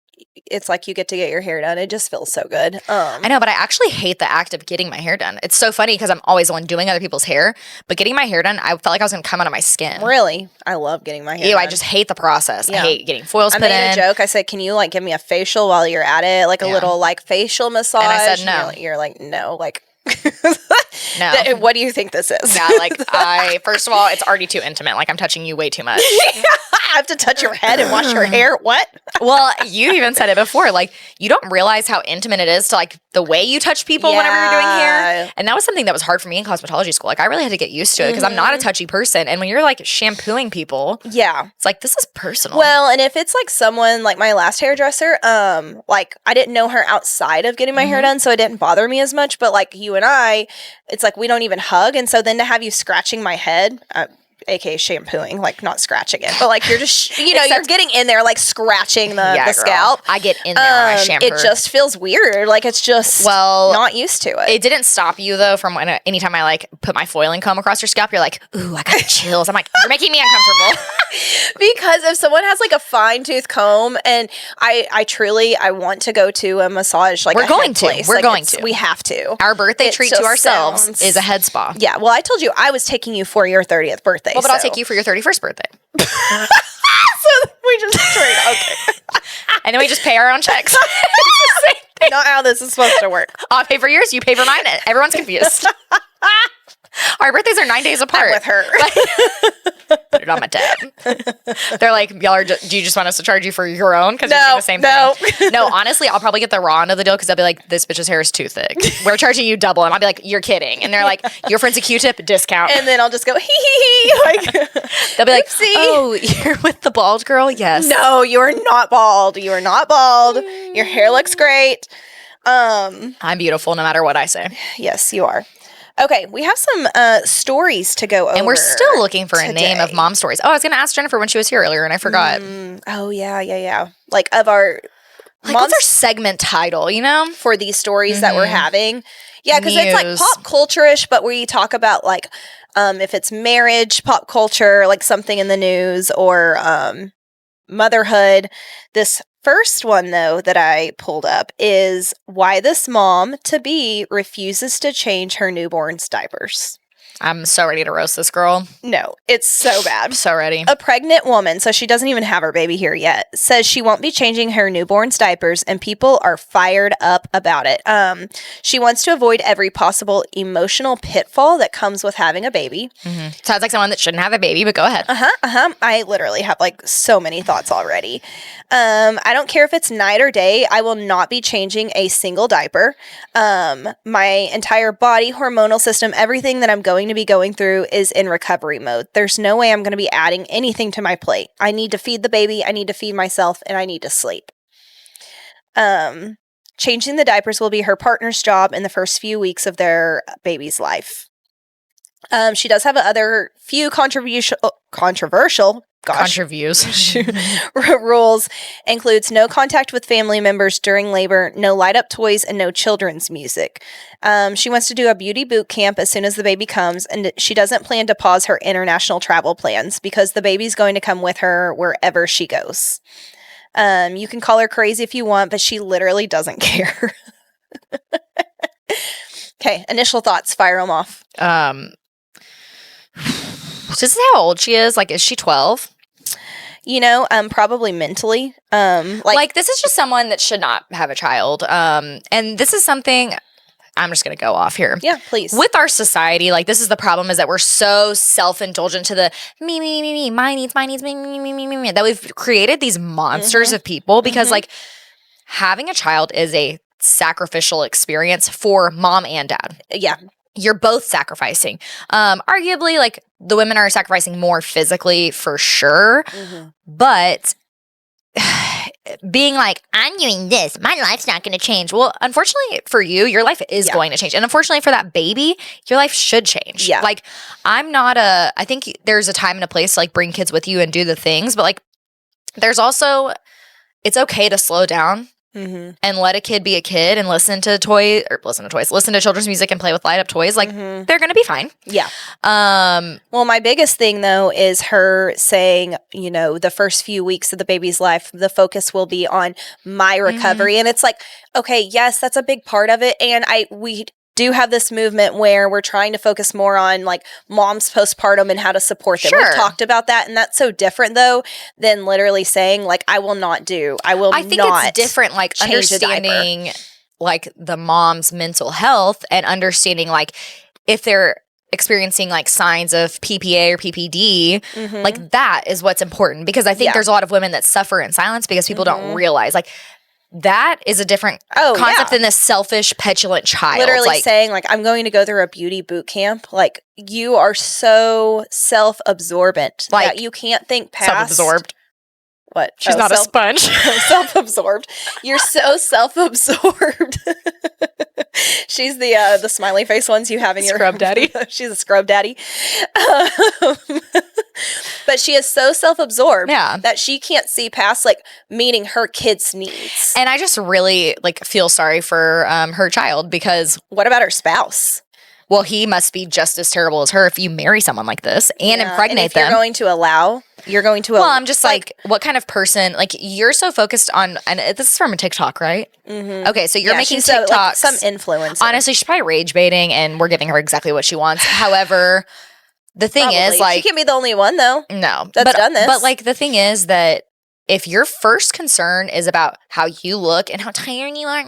A: it's like you get to get your hair done, it just feels so good.
B: I know, but I actually hate the act of getting my hair done. It's so funny because I'm always the one doing other people's hair, but getting my hair done, I felt like I was going to come out of my skin.
A: Really? I love getting my hair done.
B: I just hate the process. Yeah. I hate getting foils put in.
A: I made a joke. I said, can you like give me a facial while you're at it? Like a little like facial massage? And
B: I said no.
A: You're like, no, like...
B: No.
A: What do you think this is?
B: Yeah, like first of all, it's already too intimate. Like I'm touching you way too much.
A: I have to touch your head and wash your hair. What?
B: Well, you even said it before. Like you don't realize how intimate it is to like the way you touch people whenever you're doing hair. And that was something that was hard for me in cosmetology school. Like I really had to get used to it because I'm not a touchy person. And when you're like shampooing people, it's like this is personal.
A: Well, and if it's like someone like my last hairdresser, like I didn't know her outside of getting my hair done, so it didn't bother me as much. But like you and I, it's like we don't even hug, and so then to have you scratching my head, aka shampooing, like not scratching it, but like you're just you're getting in there like scratching the scalp.
B: I get in there when I shampoo.
A: It just feels weird, like it's just not used to it.
B: It didn't stop you though from when anytime I like put my foiling comb across your scalp, you're like, ooh, I got the chills. I'm like, you're making me uncomfortable.
A: Because if someone has like a fine tooth comb, and I truly want to go to a massage, like
B: we're going to.
A: We have to.
B: Our birthday treat to ourselves is a head spa.
A: Yeah. Well, I told you I was taking you for your 30th birthday.
B: Well, but I'll take you for your 31st birthday.
A: So we just trade. Okay.
B: And then we just pay our own checks.
A: Not how this is supposed to work.
B: I'll pay for yours, you pay for mine. Everyone's confused. Our birthdays are 9 days apart.
A: I'm with her.
B: Put it on my tab. They're like, y'all are. Do you just want us to charge you for your own? Because you're doing the same thing. No, honestly, I'll probably get the raw end of the deal because they'll be like, this bitch's hair is too thick. We're charging you double, and I'll be like, you're kidding. And they're like, your friend's a Q-tip discount.
A: And then I'll just go hee hee hee. Like
B: they'll be like, oh, you're with the bald girl? Yes.
A: No, you are not bald. You are not bald. Your hair looks great.
B: I'm beautiful no matter what I say.
A: Yes, you are. Okay, we have some stories to go over.
B: And we're still looking for a name of mom stories. Oh, I was going to ask Jennifer when she was here earlier, and I forgot.
A: Oh, yeah. Like, of our
B: Like, what's our segment title, you know?
A: For these stories that we're having. Yeah, because it's like pop culture-ish, but we talk about like if it's marriage, pop culture, like something in the news, or motherhood. This first one, though, that I pulled up is why this mom-to-be refuses to change her newborn's diapers.
B: I'm so ready to roast this girl.
A: No, it's so bad.
B: I'm so ready.
A: A pregnant woman, so she doesn't even have her baby here yet, says she won't be changing her newborn's diapers, and people are fired up about it. She wants to avoid every possible emotional pitfall that comes with having a baby.
B: Sounds like someone that shouldn't have a baby, but go ahead.
A: I literally have like so many thoughts already. I don't care if it's night or day. I will not be changing a single diaper. My entire body, hormonal system, everything that I'm going to be going through is in recovery mode. There's no way I'm going to be adding anything to my plate. I need to feed the baby, I need to feed myself, and I need to sleep. Changing the diapers will be her partner's job in the first few weeks of their baby's life. She does have other few controversial rules. Includes no contact with family members during labor, no light up toys, and no children's music. She wants to do a beauty boot camp as soon as the baby comes, and she doesn't plan to pause her international travel plans because the baby's going to come with her wherever she goes. You can call her crazy if you want, but she literally doesn't care. Okay, initial thoughts, fire them off.
B: This is how old she is. Like, is she 12?
A: You know, probably mentally.
B: Like, this is just someone that should not have a child. And this is something, I'm just going to go off here.
A: Yeah, please.
B: With our society, like, this is the problem, is that we're so self-indulgent to the me, my needs, me, that we've created these monsters of people because, like, having a child is a sacrificial experience for mom and dad.
A: Yeah.
B: You're both sacrificing. Arguably, like, the women are sacrificing more physically for sure, but being like, I'm doing this, my life's not going to change. Well, unfortunately for you, your life is going to change. And unfortunately for that baby, your life should change.
A: Yeah.
B: Like, I think there's a time and a place to, like, bring kids with you and do the things, but, like, there's also, it's okay to slow down. And let a kid be a kid and listen to children's music and play with light up toys. Like, they're going to be fine.
A: Yeah. Well, my biggest thing, though, is her saying, you know, the first few weeks of the baby's life, the focus will be on my recovery. And it's like, okay, yes, that's a big part of it. And we do have this movement where we're trying to focus more on like mom's postpartum and how to support them. We've talked about that, and that's so different though than literally saying like I think it's different, like understanding like the mom's mental health and understanding like if they're experiencing like signs of PPA or PPD, like that is what's important, because I think there's a lot of women that suffer in silence because people don't realize like that is a different concept than this selfish, petulant child. Literally like, saying, like, I'm going to go through a beauty boot camp. Like, you are so self-absorbent that you can't think past...
B: Self-absorbed.
A: What?
B: She's not a sponge.
A: Self-absorbed. You're so self-absorbed. She's the smiley face ones you have in your...
B: Scrub daddy.
A: She's a scrub daddy. But she is so self-absorbed that she can't see past like meeting her kids' needs.
B: And I just really like feel sorry for her child, because
A: what about her spouse?
B: Well, he must be just as terrible as her if you marry someone like this and impregnate them.
A: You're going to allow.
B: Well, I'm just like, what kind of person? Like, you're so focused on, and this is from a TikTok, right? Okay, so you're making TikToks.
A: Like some influencer.
B: Honestly, she's probably rage baiting, and we're giving her exactly what she wants. However, the thing is, like,
A: she can't be the only one though.
B: No,
A: that's done this.
B: But like, the thing is that if your first concern is about how you look and how tired you are,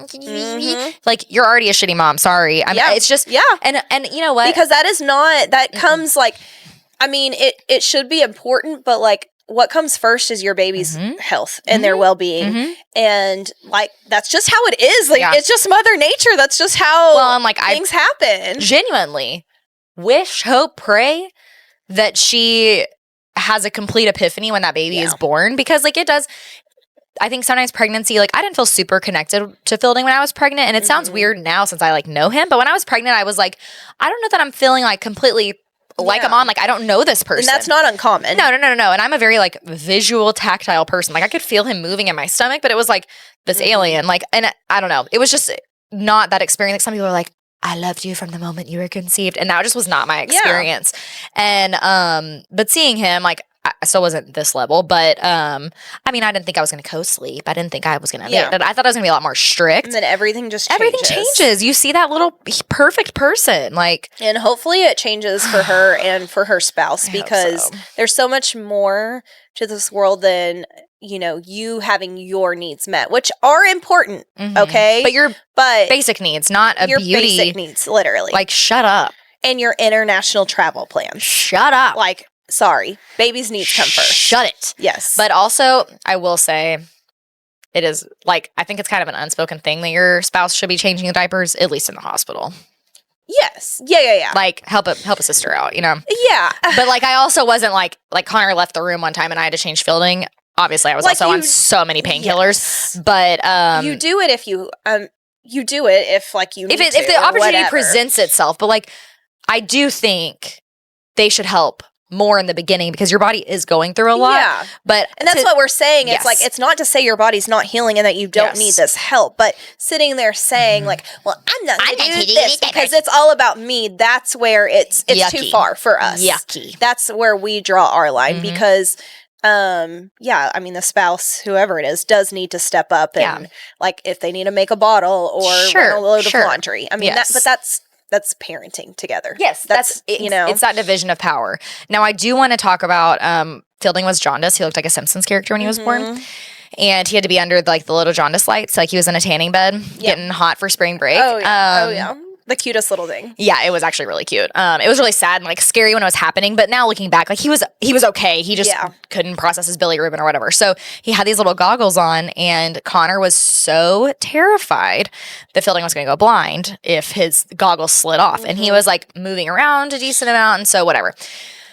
B: like, you're already a shitty mom. Sorry. It's just, and you know what?
A: Because that is not, that comes like, I mean, it should be important, but like, what comes first is your baby's health and their well-being. And like, that's just how it is. Like, it's just Mother Nature. That's just how things happen.
B: Genuinely wish, hope, pray that she has a complete epiphany when that baby is born, because like it does. I think sometimes pregnancy, like I didn't feel super connected to Fielding when I was pregnant, and it sounds weird now since I like know him, but when I was pregnant I was like, I don't know that I'm feeling like completely like I'm on. Like, I don't know this person.
A: And that's not uncommon.
B: No. And I'm a very, like, visual, tactile person. Like, I could feel him moving in my stomach, but it was, like, this alien. Like, and I don't know. It was just not that experience. Like, some people are like, I loved you from the moment you were conceived. And that just was not my experience. Yeah. And, but seeing him, like, I still wasn't this level, but I mean, I didn't think I was going to co-sleep. I didn't think I was going to. Yeah. I thought I was going to be a lot more strict.
A: And then everything just changes.
B: Everything changes. You see that little perfect person, like,
A: and hopefully it changes for her and for her spouse, because there's so much more to this world than, you know, you having your needs met, which are important. Okay,
B: but your basic needs, not a
A: your
B: beauty
A: basic needs, literally.
B: Like, shut up.
A: And your international travel plans.
B: Shut up.
A: Like, sorry, baby's needs come first.
B: Shut it.
A: Yes.
B: But also, I will say, it is, like, I think it's kind of an unspoken thing that your spouse should be changing the diapers, at least in the hospital.
A: Yes. Yeah.
B: Like, help a sister out, you know?
A: Yeah.
B: But, like, I also wasn't, like Connor left the room one time and I had to change fielding. Obviously, I was also on so many painkillers. But
A: you do it if you do it if, like, you need
B: if the opportunity presents itself. But, like, I do think they should help more in the beginning, because your body is going through a lot. Yeah.
A: And that's what we're saying. It's like, it's not to say your body's not healing and that you don't need this help, but sitting there saying like, well, I'm not going to do this because it's all about me. That's where it's too far for us.
B: Yucky.
A: That's where we draw our line, because I mean, the spouse, whoever it is, does need to step up and like, if they need to make a bottle or run a load of laundry. I mean, that's parenting together.
B: Yes, that's you know, it's that division of power. Now, I do want to talk about Fielding was jaundiced. He looked like a Simpsons character when he was born, and he had to be under, like, the little jaundice lights. Like, he was in a tanning bed, getting hot for spring break.
A: Oh yeah. The cutest little thing.
B: Yeah, it was actually really cute. It was really sad and, like, scary when it was happening, but now looking back, like, he was okay. He just couldn't process his bilirubin or whatever. So he had these little goggles on, and Connor was so terrified that Fielding was going to go blind if his goggles slid off. And he was, like, moving around a decent amount, and so whatever.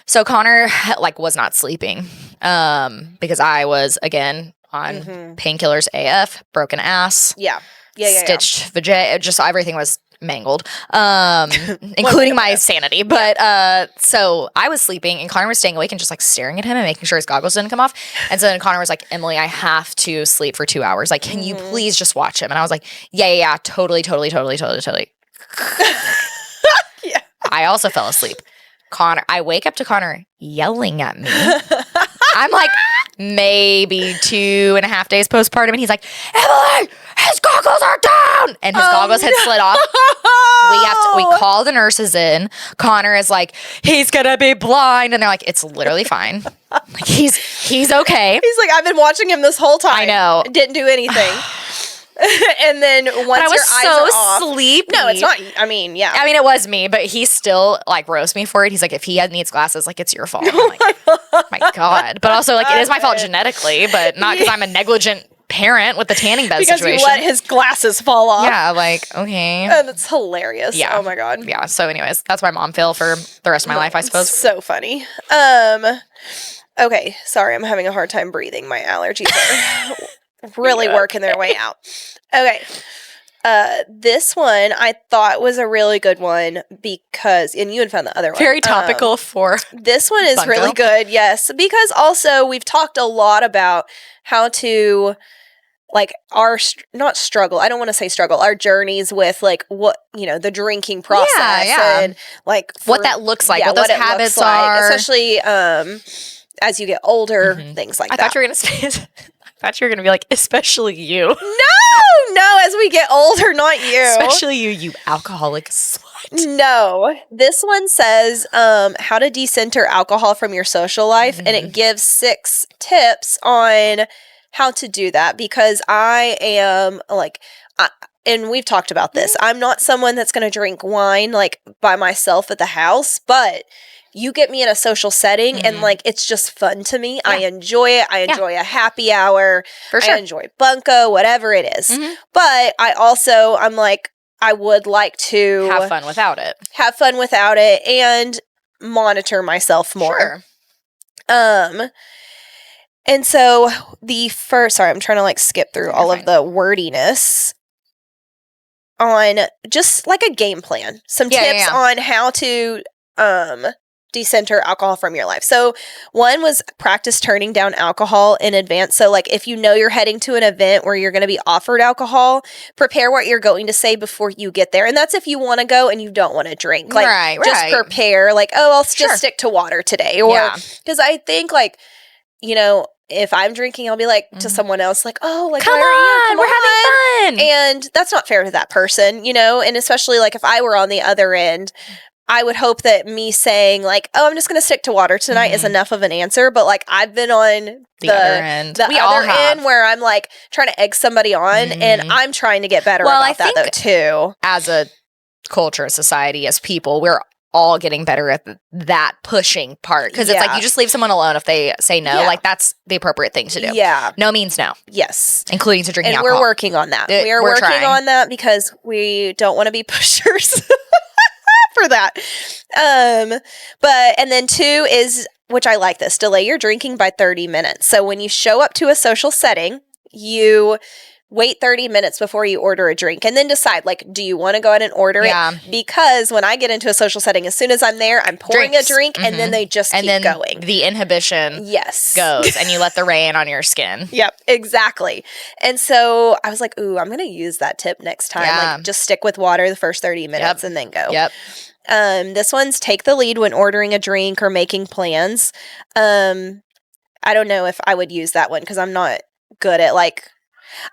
B: So Connor, like, was not sleeping because I was, again, on painkillers AF, broken ass. Stitched vajay. Just everything was mangled, including my sanity. But so I was sleeping, and Connor was staying awake and just, like, staring at him and making sure his goggles didn't come off. And so then Connor was like, Emily, I have to sleep for 2 hours. Like, can you please just watch him? And I was like, yeah, totally.
A: Yeah.
B: I also fell asleep. I wake up to Connor yelling at me. I'm like, maybe 2.5 days postpartum, and he's like, Emily, his goggles are down, and his goggles had slid off. We call the nurses in. Connor is like, he's gonna be blind, and they're like, it's literally fine. Like, he's okay.
A: He's like, I've been watching him this whole time.
B: I know.
A: Didn't do anything. And then once your eyes are off,
B: sleepy.
A: No, it's not. I mean, yeah.
B: I mean, it was me, but he still, like, roasts me for it. He's like, if he needs glasses, like, it's your fault. I'm like, oh my God. But also, like, it is my fault genetically, but not because I'm a negligent parent with the tanning bed situation.
A: Because you let his glasses fall off.
B: Yeah, like, okay.
A: That's hilarious. Yeah. Oh my God.
B: Yeah. So anyways, that's my mom fail for the rest of my life, I suppose.
A: So funny. Okay. Sorry, I'm having a hard time breathing. My allergies are really working their way out. Okay. This one I thought was a really good one because, and you had found the other one.
B: Very topical for
A: this one is
B: Bunko.
A: Really good, yes. Because also we've talked a lot about how to, like, our, not struggle, I don't want to say struggle, our journeys with, like, what, you know, the drinking process and, like,
B: what that looks like, what those habits are.
A: Especially as you get older, things like that.
B: I thought you were going to be like, especially you.
A: No, as we get older, not you.
B: Especially you alcoholic slut.
A: No. This one says how to decenter alcohol from your social life, and it gives 6 tips on how to do that, because I am, like, and we've talked about this, I'm not someone that's going to drink wine, like, by myself at the house, but you get me in a social setting and, like, it's just fun to me. Yeah. I enjoy it. I enjoy a happy hour.
B: For sure.
A: I enjoy bunko, whatever it is. But I'm like, I would like to
B: have fun without
A: it and monitor myself more. Sure. And so sorry, I'm trying to, like, skip through all of the wordiness on just, like, a game plan. Some tips on how to decenter alcohol from your life. So one was practice turning down alcohol in advance. So like if you know you're heading to an event where you're going to be offered alcohol, prepare what you're going to say before you get there. And that's if you want to go and you don't want to drink. Like just prepare like, oh, I'll just stick to water today. Or because I think like, you know, if I'm drinking, I'll be like to someone else, like, oh, like,
B: come on, we're having fun.
A: And that's not fair to that person, you know? And especially like if I were on the other end, I would hope that me saying like, oh, I'm just going to stick to water tonight is enough of an answer. But like I've been on the other end, where I'm like trying to egg somebody on and I'm trying to get better about that though too.
B: As a culture, society, as people, we're all getting better at that pushing part. Because it's like you just leave someone alone if they say no. Like that's the appropriate thing to do.
A: Yeah.
B: No means no.
A: Yes.
B: Including to drinking
A: alcohol.
B: And
A: we're working on that. We are working on that because we don't want to be pushers. For that. And then 2 is, which I like this, delay your drinking by 30 minutes. So when you show up to a social setting, you wait 30 minutes before you order a drink and then decide, like, do you want to go ahead and order it? Because when I get into a social setting, as soon as I'm there, I'm pouring a drink and then they just keep going.
B: The inhibition goes and you let the rain on your skin.
A: Yep, exactly. And so I was like, ooh, I'm going to use that tip next time. Like, just stick with water the first 30 minutes and then go.
B: Yep.
A: This one's take the lead when ordering a drink or making plans. I don't know if I would use that one because I'm not good at like,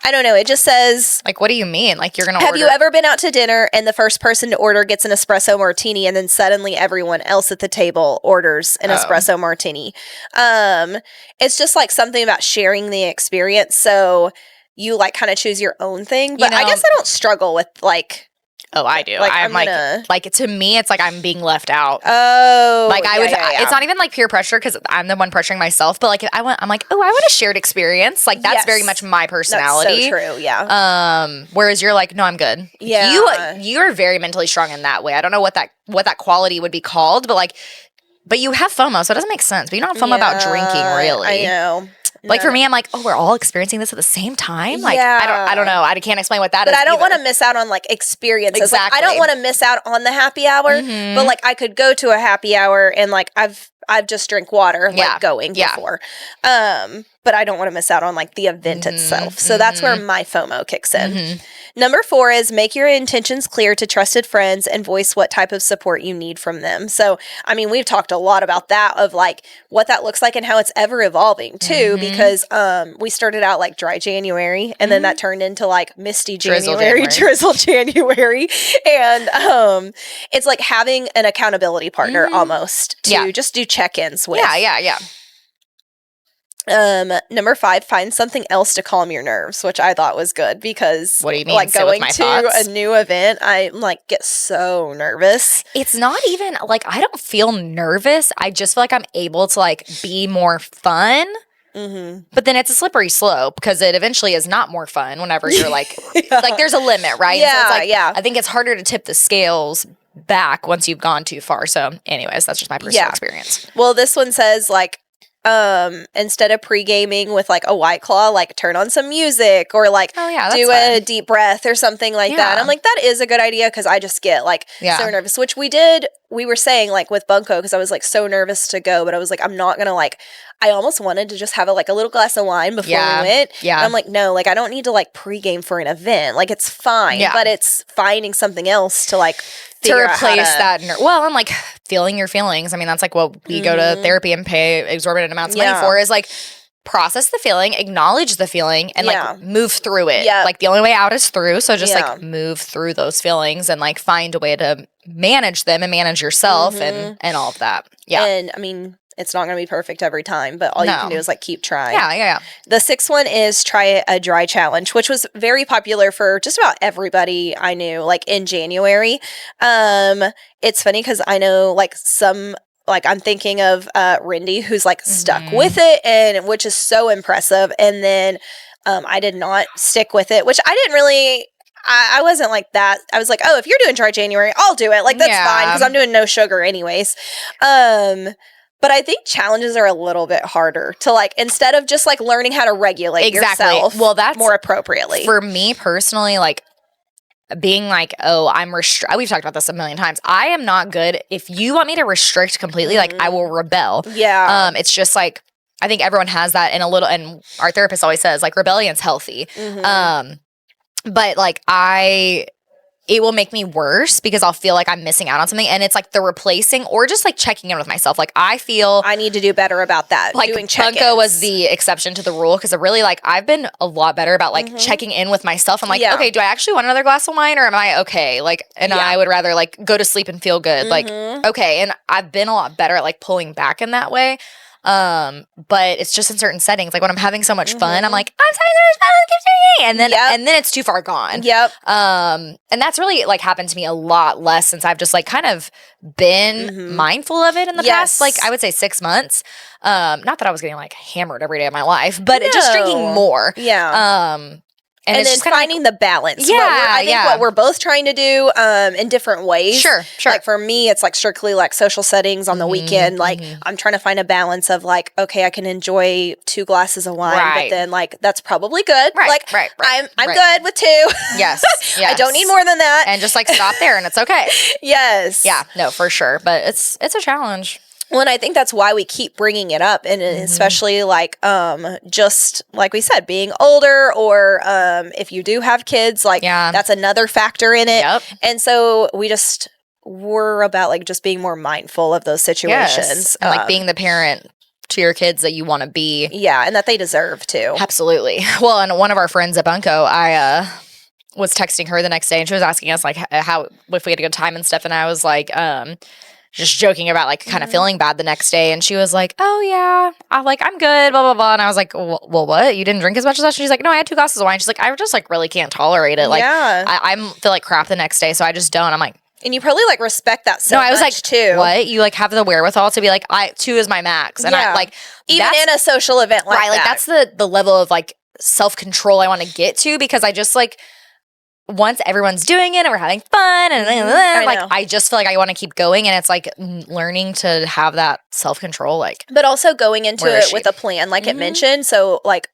A: I don't know. It just says
B: like, what do you mean? Like you're going to
A: order? Have you ever been out to dinner and the first person to order gets an espresso martini and then suddenly everyone else at the table orders an espresso martini? It's just like something about sharing the experience. So you like kind of choose your own thing, but I guess I don't struggle with like,
B: oh, I do.
A: Like,
B: I'm like to me, it's like I'm being left out.
A: Oh,
B: like I would. It's not even like peer pressure because I'm the one pressuring myself. But like I'm like, oh, I want a shared experience. Like that's very much my personality.
A: That's so true. Yeah.
B: Whereas you're like, no, I'm good.
A: Yeah.
B: You're very mentally strong in that way. I don't know what that quality would be called, but you have FOMO, so it doesn't make sense. But you don't have FOMO about drinking, really.
A: I know.
B: Like for me, I'm like, oh, we're all experiencing this at the same time. Like, I don't know. I can't explain what that is.
A: But I don't want to miss out on like experiences.
B: Exactly.
A: Like, I don't want to miss out on the happy hour. But like, I could go to a happy hour and like I've just drank water like going before. But I don't want to miss out on like the event itself. So that's where my FOMO kicks in. Number 4 is make your intentions clear to trusted friends and voice what type of support you need from them. So, I mean, we've talked a lot about that of like what that looks like and how it's ever evolving too, because we started out like dry January and then that turned into like misty January, drizzle January. And it's like having an accountability partner almost to just do check-ins with.
B: Yeah.
A: Number 5, find something else to calm your nerves, which I thought was good because
B: what do you mean?
A: Like going to a new event, I like get so nervous.
B: It's not even like I don't feel nervous. I just feel like I'm able to like be more fun. But then it's a slippery slope because it eventually is not more fun whenever you're like, like there's a limit, right?
A: Yeah,
B: so it's like, I think it's harder to tip the scales back once you've gone too far. So anyways, that's just my personal experience.
A: Well, this one says like, instead of pre-gaming with like a White Claw, like turn on some music or like do a deep breath or something like that. I'm like, that is a good idea because I just get like so nervous, which we were saying like with Bunko because I was like so nervous to go, but I was like, I'm not gonna like, I almost wanted to just have a little glass of wine before we went. Yeah. And I'm like, no, like I don't need to like pre-game for an event. Like it's fine, but it's finding something else to like
B: to replace that. Well, and like feeling your feelings. I mean, that's like what we go to therapy and pay exorbitant amounts of money for is like process the feeling, acknowledge the feeling, and like move through it. Like the only way out is through. So just like move through those feelings and like find a way to manage them and manage yourself and all of that. Yeah.
A: And I mean, it's not going to be perfect every time, but all you can do is like keep trying.
B: Yeah.
A: The 6th one is try a dry challenge, which was very popular for just about everybody I knew, like in January. It's funny because I know like some, like I'm thinking of Rindy, who's like stuck with it, and which is so impressive. And then I did not stick with it, which I didn't really. I wasn't like that. I was like, oh, if you're doing dry January, I'll do it. Like that's fine because I'm doing no sugar anyways. But I think challenges are a little bit harder to like, instead of just like learning how to regulate yourself
B: well, that's
A: more appropriately.
B: For me personally, like being like, oh, we've talked about this a million times. I am not good. If you want me to restrict completely, like I will rebel.
A: Yeah.
B: It's just like, I think everyone has that in a little, and our therapist always says like rebellion's healthy. But like it will make me worse because I'll feel like I'm missing out on something. And it's like the replacing or just like checking in with myself. Like I feel
A: I need to do better about that.
B: Like
A: doing
B: Bunko was the exception to the rule because it really like I've been a lot better about like checking in with myself. I'm like, okay, do I actually want another glass of wine or am I okay? Like, and I would rather like go to sleep and feel good. Like, okay. And I've been a lot better at like pulling back in that way. But it's just in certain settings. Like when I'm having so much fun, I'm like, I'm having so much fun, keep doing it. And then it's too far gone. And that's really like happened to me a lot less since I've just like kind of been mindful of it in the past, like I would say 6 months. Not that I was getting like hammered every day of my life, but just drinking more. And
A: then finding the balance. I think what we're both trying to do in different ways.
B: Sure.
A: Like for me, it's like strictly like social settings on the weekend. Like I'm trying to find a balance of like, okay, I can enjoy 2 glasses of wine, but then like that's probably good. I'm good with 2.
B: Yes.
A: I don't need more than that.
B: And just like stop there and it's okay.
A: Yes.
B: Yeah, no, for sure. But it's a challenge.
A: Well, and I think that's why we keep bringing it up, and especially like just like we said, being older, or if you do have kids, like that's another factor in it. And so we're about like just being more mindful of those situations,
B: and like being the parent to your kids that you want to be,
A: and that they deserve too.
B: Absolutely. Well, and one of our friends at Bunko, I was texting her the next day, and she was asking us like how if we had a good time and stuff, and I was like, just joking about like kind of feeling bad the next day. And she was like, oh yeah, I'm good, blah, blah, blah. And I was like, well, what? You didn't drink as much as that? She's like, no, I had 2 glasses of wine. She's like, I just like really can't tolerate it. Like I feel like crap the next day. So I just don't. I'm like,
A: and you probably like respect that so much.
B: No, I was like,
A: too.
B: What? You like have the wherewithal to be like, 2 is my max. And I like,
A: even in a social event like that.
B: Like that's the level of like self-control I want to get to, because I just like, once everyone's doing it and we're having fun and I just feel like I want to keep going, and it's like learning to have that self-control, like, but
A: also going into it with a plan, like it mentioned. So like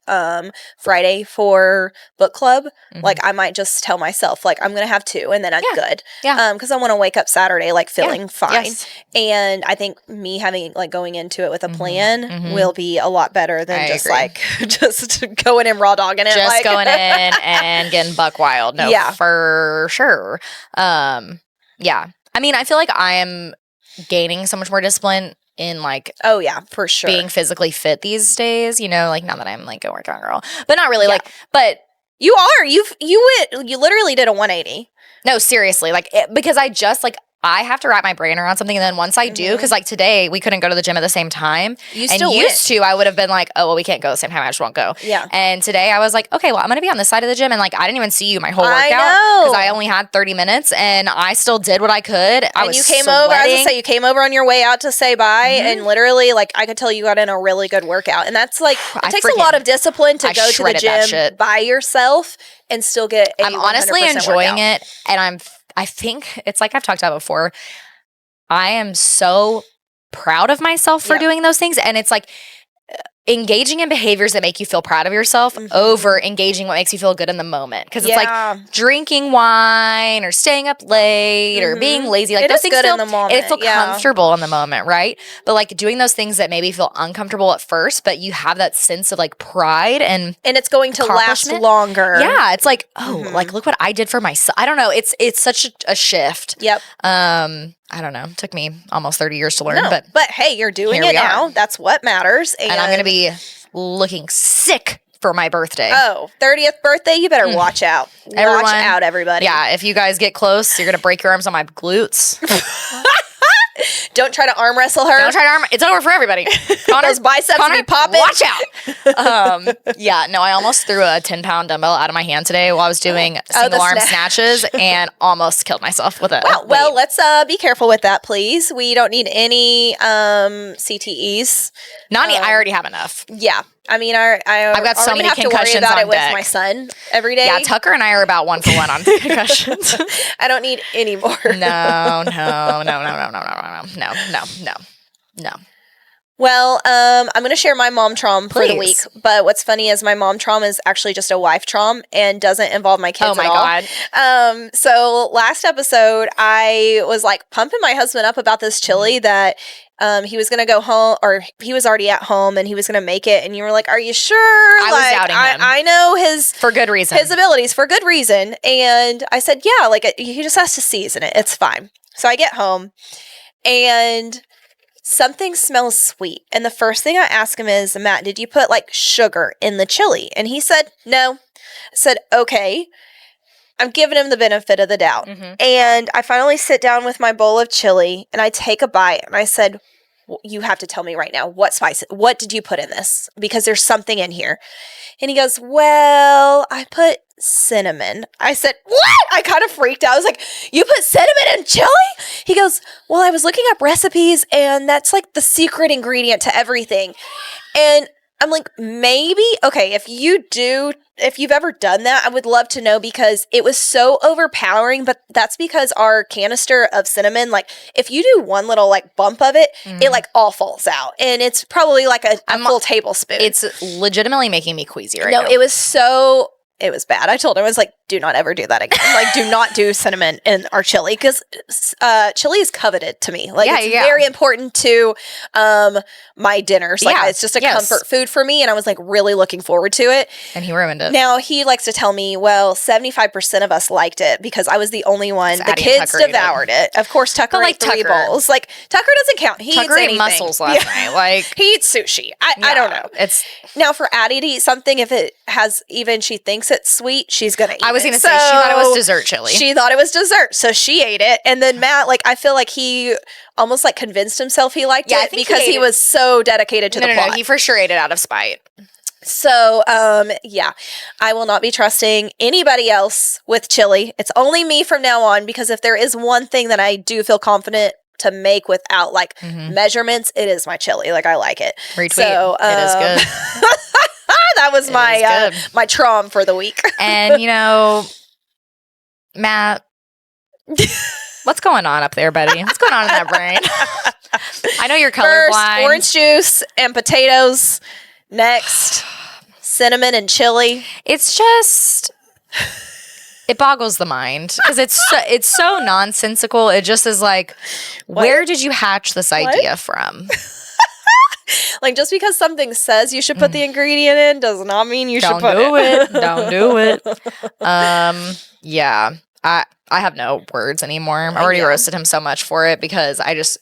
A: Friday for book club, like I might just tell myself like I'm gonna have 2 and then I'm good, because I want to wake up Saturday like feeling fine. And I think me having like going into it with a plan will be a lot better than just going in raw dogging it,
B: just
A: like
B: going in and getting buck wild. For sure. I mean, I feel like I am gaining so much more discipline in like, for sure, being physically fit these days, you know, like not that I'm like a workout girl, but not really like, but
A: you are, you literally did a 180.
B: No, seriously, like because I just like, I have to wrap my brain around something, and then once I do, because like today we couldn't go to the gym at the same time. Used to, I would have been like, oh well, we can't go at the same time. I just won't go. And today I was like, okay, well I'm gonna be on this side of the gym, and like I didn't even see you my whole workout because I only had 30 minutes, and I still did what I could.
A: And you came over. I was gonna say you came over on your way out to say bye, and literally like I could tell you got in a really good workout, and that's like it takes a lot of discipline to go to the gym by yourself and still get. I'm honestly enjoying it,
B: and I think it's like I've talked about before. I am so proud of myself for doing those things. And it's like engaging in behaviors that make you feel proud of yourself over engaging what makes you feel good in the moment. Because it's like drinking wine or staying up late or being lazy. Like those things
A: good in the moment.
B: It feel comfortable in the moment, right? But like doing those things that maybe feel uncomfortable at first, but you have that sense of like pride and
A: it's going to last longer.
B: Yeah, it's like, oh, like look what I did for myself. I don't know. It's such a shift. I don't know. It took me almost 30 years to learn,
A: but hey, you're doing it now. That's what matters.
B: And I'm going to be looking sick for my birthday.
A: Oh, 30th birthday? You better watch out. Watch out, everybody.
B: Yeah, if you guys get close, you're going to break your arms on my glutes.
A: Don't try to arm wrestle her.
B: Don't try to arm. It's over for everybody.
A: Those biceps be popping.
B: Watch out. No, I almost threw a 10-pound dumbbell out of my hand today while I was doing single arm snatches and almost killed myself with it.
A: Well, let's be careful with that, please. We don't need any CTEs.
B: I already have enough.
A: Yeah. I mean, I've
B: got so many concussions
A: to worry about
B: on
A: it
B: deck
A: with my son every day.
B: Yeah, Tucker and I are about 1 for 1 on concussions.
A: I don't need any more.
B: No.
A: Well, I'm going to share my mom traum for the week. But what's funny is my mom traum is actually just a wife traum and doesn't involve my kids at all. God. So last episode, I was like pumping my husband up about this chili that he was going to go home, or he was already at home and he was going to make it. And you were like, are you sure?
B: I was doubting him.
A: I know
B: for good reason.
A: His abilities for good reason. And I said, yeah, like he just has to season it. It's fine. So I get home and something smells sweet. And the first thing I ask him is, Matt, did you put like sugar in the chili? And he said, no. I said, okay. I'm giving him the benefit of the doubt. And I finally sit down with my bowl of chili and I take a bite and I said, you have to tell me right now, what did you put in this? Because there's something in here. And he goes, well, I put cinnamon. I said, what? I kind of freaked out. I was like, you put cinnamon in chili? He goes, well, I was looking up recipes and that's like the secret ingredient to everything. And I'm like, maybe, okay, if you've ever done that, I would love to know, because it was so overpowering, but that's because our canister of cinnamon, like if you do one little like bump of it, it like all falls out. And it's probably like a full tablespoon.
B: It's legitimately making me queasy right now.
A: No, it was bad. I told him, I was like, do not ever do that again. Like, do not do cinnamon in our chili, because chili is coveted to me. Like, it's very important to my dinners. Like, it's just a comfort food for me, and I was like really looking forward to it.
B: And he ruined it.
A: Now, he likes to tell me, well, 75% of us liked it because I was the only one. The kids devoured it. Of course, Tucker ate 3 bowls. Like, Tucker doesn't count. He
B: Tucker
A: eats
B: ate mussels last night. Like,
A: he eats sushi. I don't know. Now, for Addie to eat something, if it has even, she thinks it's sweet, she's going to eat it.
B: I was going to say, she thought it was dessert chili.
A: She thought it was dessert, so she ate it. And then Matt, like, I feel like he almost like convinced himself he liked it because he was so dedicated to the plot.
B: No, he for sure ate it out of spite.
A: So, I will not be trusting anybody else with chili. It's only me from now on, because if there is one thing that I do feel confident to make without like measurements, it is my chili. Like, I like it.
B: Retweet. So, it is good.
A: That was my traum for the week.
B: And, Matt, what's going on up there, buddy? What's going on in that brain? I know you're colorblind.
A: First, orange juice and potatoes. Next, cinnamon and chili.
B: It's just, it boggles the mind, because it's so nonsensical. It just is like, where did you hatch this idea from?
A: Like, just because something says you should put the ingredient in does not mean you should put it.
B: Don't do it. Yeah. I have no words anymore. I already roasted him so much for it, because I just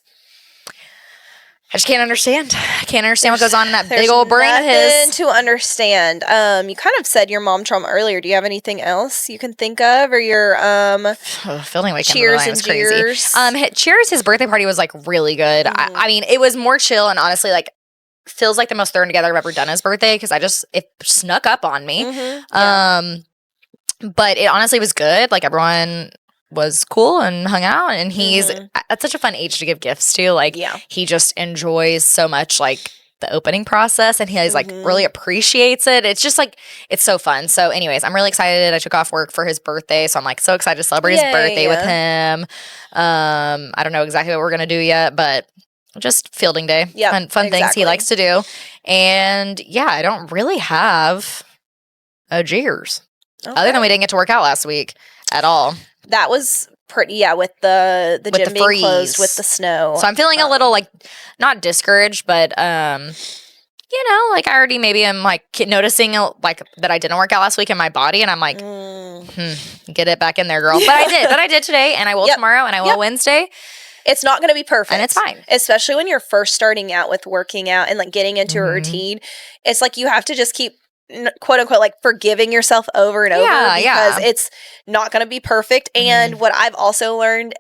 B: can't understand. I can't understand what goes on in that big old brain of his.
A: Nothing to understand. You kind of said your mom trauma earlier. Do you have anything else you can think of, or your
B: feeling like
A: cheers and jeers?
B: Cheers. His birthday party was like really good. I mean, it was more chill, and honestly, like, feels like the most thrown together I've ever done his birthday, because it snuck up on me. But it honestly was good. Like, everyone was cool and hung out, and he's at such a fun age to give gifts to. Like, he just enjoys so much like the opening process, and he's like really appreciates it. It's just like, it's so fun. So anyways, I'm really excited. I took off work for his birthday, so I'm like so excited to celebrate his birthday with him. I don't know exactly what we're gonna do yet, but just fielding day. Fun things he likes to do. And I don't really have a jeers. Other than we didn't get to work out last week at all.
A: That was pretty, with the gym being closed with the snow.
B: So I'm feeling a little like, not discouraged, but like, I already maybe am like noticing like that I didn't work out last week in my body, and I'm like, get it back in there, girl. But I did today, and I will tomorrow, and I will Wednesday.
A: It's not going to be perfect.
B: And it's fine.
A: Especially when you're first starting out with working out and like getting into a routine. It's like you have to just keep, quote unquote, like forgiving yourself over and over, because it's not going to be perfect. And what I've also learned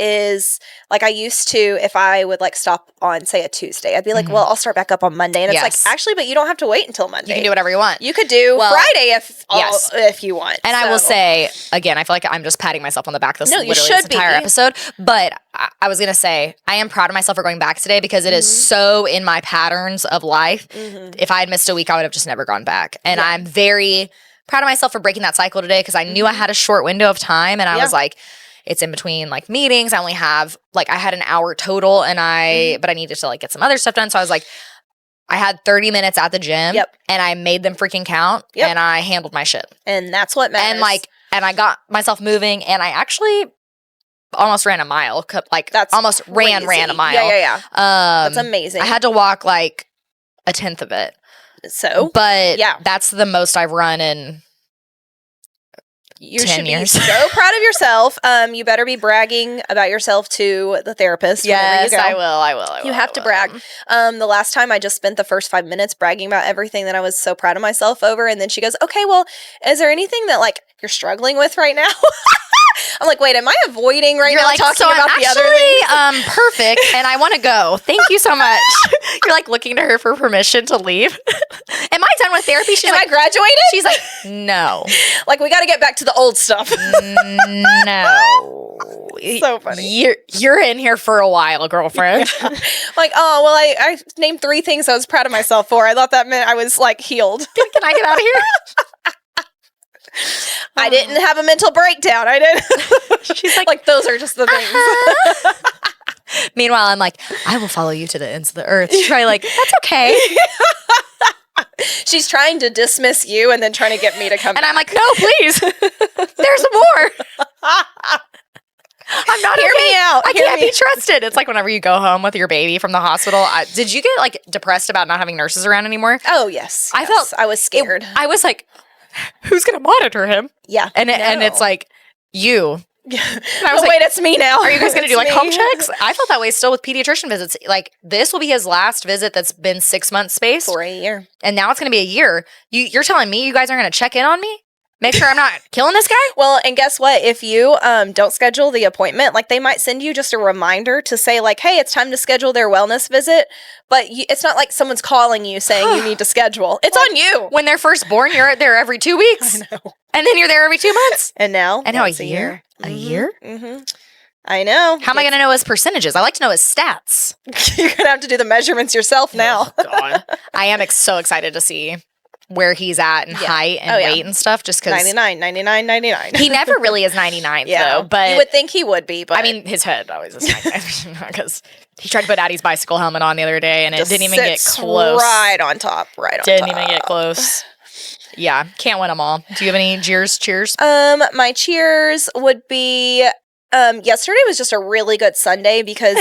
A: is, like, I used to, if I would like stop on, say, a Tuesday, I'd be like, well, I'll start back up on Monday. And it's like, actually, but you don't have to wait until Monday.
B: You can do whatever you want.
A: You could do Friday if you want.
B: And I will say, again, I feel like I'm just patting myself on the back this entire episode. But I was going to say, I am proud of myself for going back today, because it is so in my patterns of life. If I had missed a week, I would have just never gone back. And I'm very proud of myself for breaking that cycle today, because I knew I had a short window of time, and I was like, it's in between like meetings. I only have like, I had an hour total but I needed to like get some other stuff done. So I was like, I had 30 minutes at the gym and I made them freaking count and I handled my shit.
A: And that's what matters.
B: And I got myself moving and I actually almost ran a mile. Like
A: that's
B: almost ran a mile.
A: Yeah. That's amazing.
B: I had to walk like a tenth of it.
A: So,
B: but that's the most I've run in
A: you should be so proud of yourself. You better be bragging about yourself to the therapist.
B: Yes,
A: you go.
B: I will.
A: You have to brag. The last time I just spent the first 5 minutes bragging about everything that I was so proud of myself over. And then she goes, okay, well, is there anything that like you're struggling with right now? I'm like, wait, am I avoiding now
B: like,
A: talking
B: so
A: about
B: I'm
A: the other things?
B: Perfect, and I want to go. Thank you so much. You're like looking to her for permission to leave. Am I done with therapy? She's like,
A: I graduated?
B: She's like, no.
A: Like, we got to get back to the old stuff.
B: No.
A: So funny.
B: You're in here for a while, girlfriend.
A: Like, oh, well, I named 3 things I was proud of myself for. I thought that meant I was like healed.
B: Can I get out of here?
A: I didn't have a mental breakdown. I didn't. She's like those are just the things.
B: Meanwhile, I'm like, I will follow you to the ends of the earth. She's probably like, that's okay.
A: She's trying to dismiss you and then trying to get me to come back.
B: I'm like, no, please. There's more. I'm not
A: Hear me out.
B: I can't be trusted. It's like whenever you go home with your baby from the hospital. Did you get like depressed about not having nurses around anymore?
A: Oh, yes.
B: I felt
A: I was scared.
B: I was like, who's going to monitor him?
A: Yeah.
B: And it's like, you.
A: Yeah. And I was like, wait, it's me now.
B: Are you guys going to do like home checks? I felt that way still with pediatrician visits. Like this will be his last visit that's been 6 months spaced.
A: For a year.
B: And now it's going to be a year. You're telling me you guys aren't going to check in on me? Make sure I'm not killing this guy?
A: Well, and guess what? If you don't schedule the appointment, like they might send you just a reminder to say like, hey, it's time to schedule their wellness visit. But it's not like someone's calling you saying you need to schedule. It's like, on you.
B: When they're first born, you're there every 2 weeks.
A: I know.
B: And then you're there every 2 months.
A: And now
B: a year? A year?
A: Mm-hmm. I know.
B: How am I going to know his percentages? I like to know his stats.
A: You're going to have to do the measurements yourself now.
B: Oh, God. I am so excited to see where he's at in height and weight and stuff, just because
A: 99.
B: He never really is 99 though, but
A: you would think he would be, but
B: I mean his head always is 99 because he tried to put Addie's bicycle helmet on the other day and it didn't even get close.
A: Right on top.
B: Didn't even get close. Yeah, can't win them all. Do you have any cheers?
A: My cheers would be yesterday was just a really good Sunday because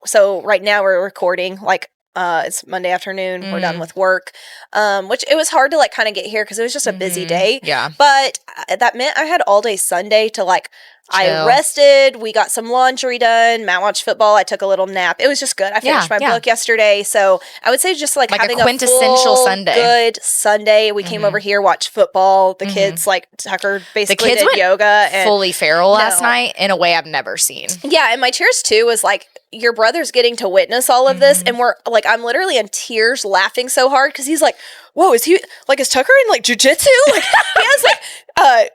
A: so right now we're recording like it's Monday afternoon. We're done with work, which it was hard to like kind of get here because it was just a busy day.
B: Yeah.
A: But that meant I had all day Sunday to like, chill. I rested. We got some laundry done. Matt watched football. I took a little nap. It was just good. I finished my book yesterday. So I would say just like having
B: a quintessential
A: Sunday. Good Sunday. We came over here, watched football. The kids, like Tucker basically did yoga. And
B: fully feral last night in a way I've never seen.
A: Yeah. And my cheers too was like, your brother's getting to witness all of this, and we're like, I'm literally in tears laughing so hard because he's like, whoa, is Tucker in like jujitsu? Like he has like Addie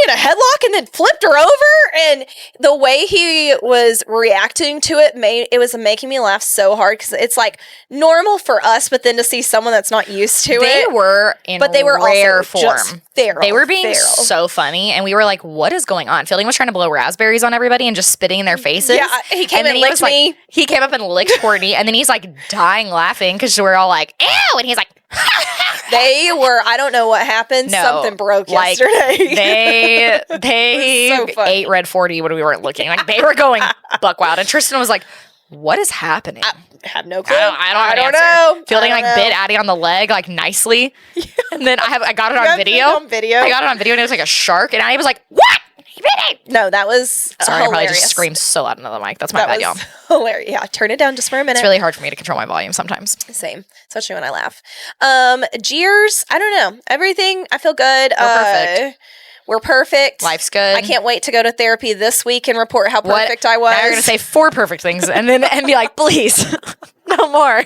A: in a headlock and then flipped her over, and the way he was reacting to it was making me laugh so hard because it's like normal for us, but then to see someone that's not used to
B: they were rare form.
A: Just feral.
B: They were being so funny, and we were like, what is going on? Fielding was trying to blow raspberries on everybody and just spitting in their faces.
A: Yeah, he came and licked me.
B: He came up and licked Courtney, and then he's like dying laughing because we're all like, ew, and he's like,
A: they were, I don't know what happened. No, something broke yesterday.
B: They so ate Red 40 when we weren't looking. Like they were going buck wild. And Tristan was like, what is happening?
A: I have no clue.
B: I don't know. Fielding bit Addie on the leg like nicely. Yeah. And then I got it on video. I got it on video and it was like a shark. And Addie was like, what?
A: No, that was
B: sorry.
A: Hilarious.
B: I probably just screamed so loud into the mic. That's my bad, y'all.
A: Hilarious. Yeah, turn it down just for a minute.
B: It's really hard for me to control my volume sometimes.
A: Same, especially when I laugh. Jeers, I don't know. Everything, I feel good. We're perfect.
B: Life's good.
A: I can't wait to go to therapy this week and report how perfect I was.
B: Now you're gonna say 4 perfect things and be like, please, no more.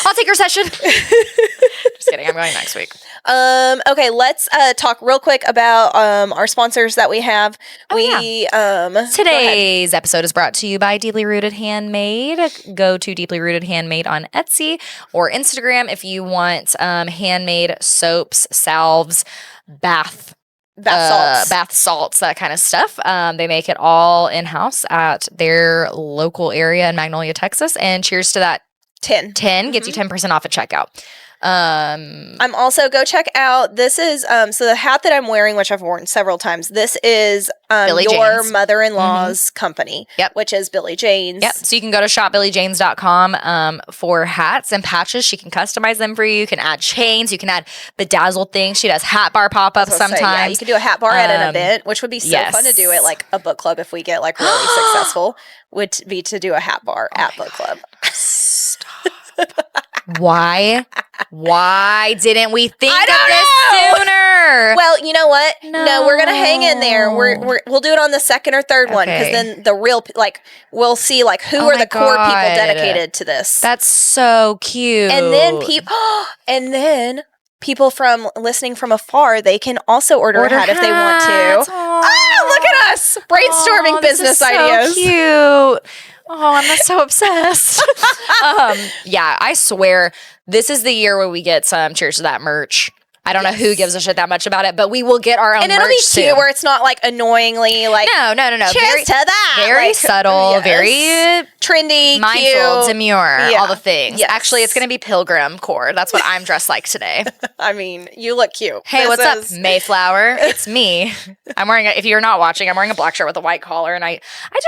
B: I'll take your session. Just kidding. I'm going next week.
A: Okay, let's talk real quick about our sponsors that we have.
B: Today's episode is brought to you by Deeply Rooted Handmade. Go to Deeply Rooted Handmade on Etsy or Instagram if you want handmade soaps, salves, bath
A: bath
B: salts, that kind of stuff. They make it all in-house at their local area in Magnolia, Texas. And cheers to that. 10 gets you 10% off at checkout.
A: I'm also go check out. This is so the hat that I'm wearing, which I've worn several times. This is your mother-in-law's company, which is Billy Jane's.
B: Yep. So you can go to shopbillyjanes.com for hats and patches. She can customize them for you. You can add chains. You can add bedazzled things. She does hat bar pop-ups sometimes.
A: Yeah, you can do a hat bar at an event, which would be so fun to do at like a book club if we get like really successful. Would be to do a hat bar at book club.
B: Stop. Why didn't we think of this sooner?
A: Well, you know what? No, we're gonna hang in there. We'll do it on the second or third one because then the real we'll see like who are the core people dedicated to this.
B: That's so cute.
A: And then people from listening from afar, they can also order a hat if they want to. Oh, look at us brainstorming business ideas.
B: So cute. Oh, I'm so obsessed. Yeah, I swear this is the year where we get some cheers to that merch. I don't know who gives a shit that much about it, but we will get our own merch.
A: And it'll be cute where it's not like annoyingly like
B: no.
A: Cheers to that.
B: Very like, subtle, very
A: trendy,
B: mindful,
A: cute.
B: Demure, all the things. Yes. Actually, it's gonna be pilgrim core. That's what I'm dressed like today.
A: I mean, you look cute.
B: Hey, what's up, Mayflower? It's me. I'm wearing if you're not watching, I'm wearing a black shirt with a white collar, and I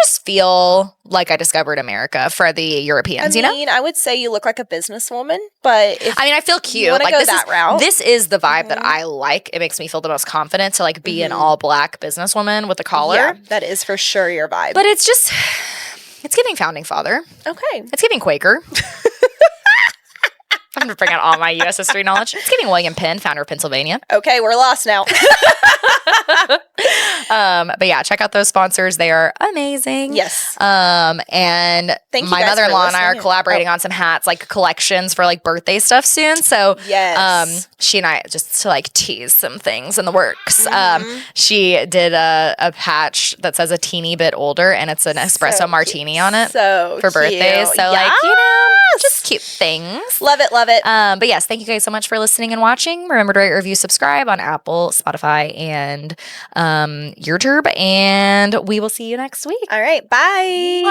B: just feel like I discovered America for the Europeans.
A: I would say you look like a businesswoman, but
B: I feel cute.
A: You like
B: go
A: that route.
B: This is the vibe that I like. It makes me feel the most confident to like be an all black businesswoman with a collar.
A: Yeah, that is for sure your vibe.
B: But it's giving founding father.
A: Okay.
B: It's giving Quaker. I'm going to bring out all my U.S. history knowledge. It's giving William Penn, founder of Pennsylvania.
A: Okay, we're lost now.
B: But yeah, check out those sponsors. They are amazing.
A: Yes.
B: And my mother-in-law and I are collaborating on some hats, like collections for like birthday stuff soon. So she and I, just to like tease some things in the works. She did a patch that says a teeny bit older, and it's an espresso martini on it for birthdays. So like, just cute things.
A: Love it, love it.
B: But yes, thank you guys so much for listening and watching. Remember to rate, review, subscribe on Apple, Spotify, and YouTube. And we will see you next week.
A: All right. Bye.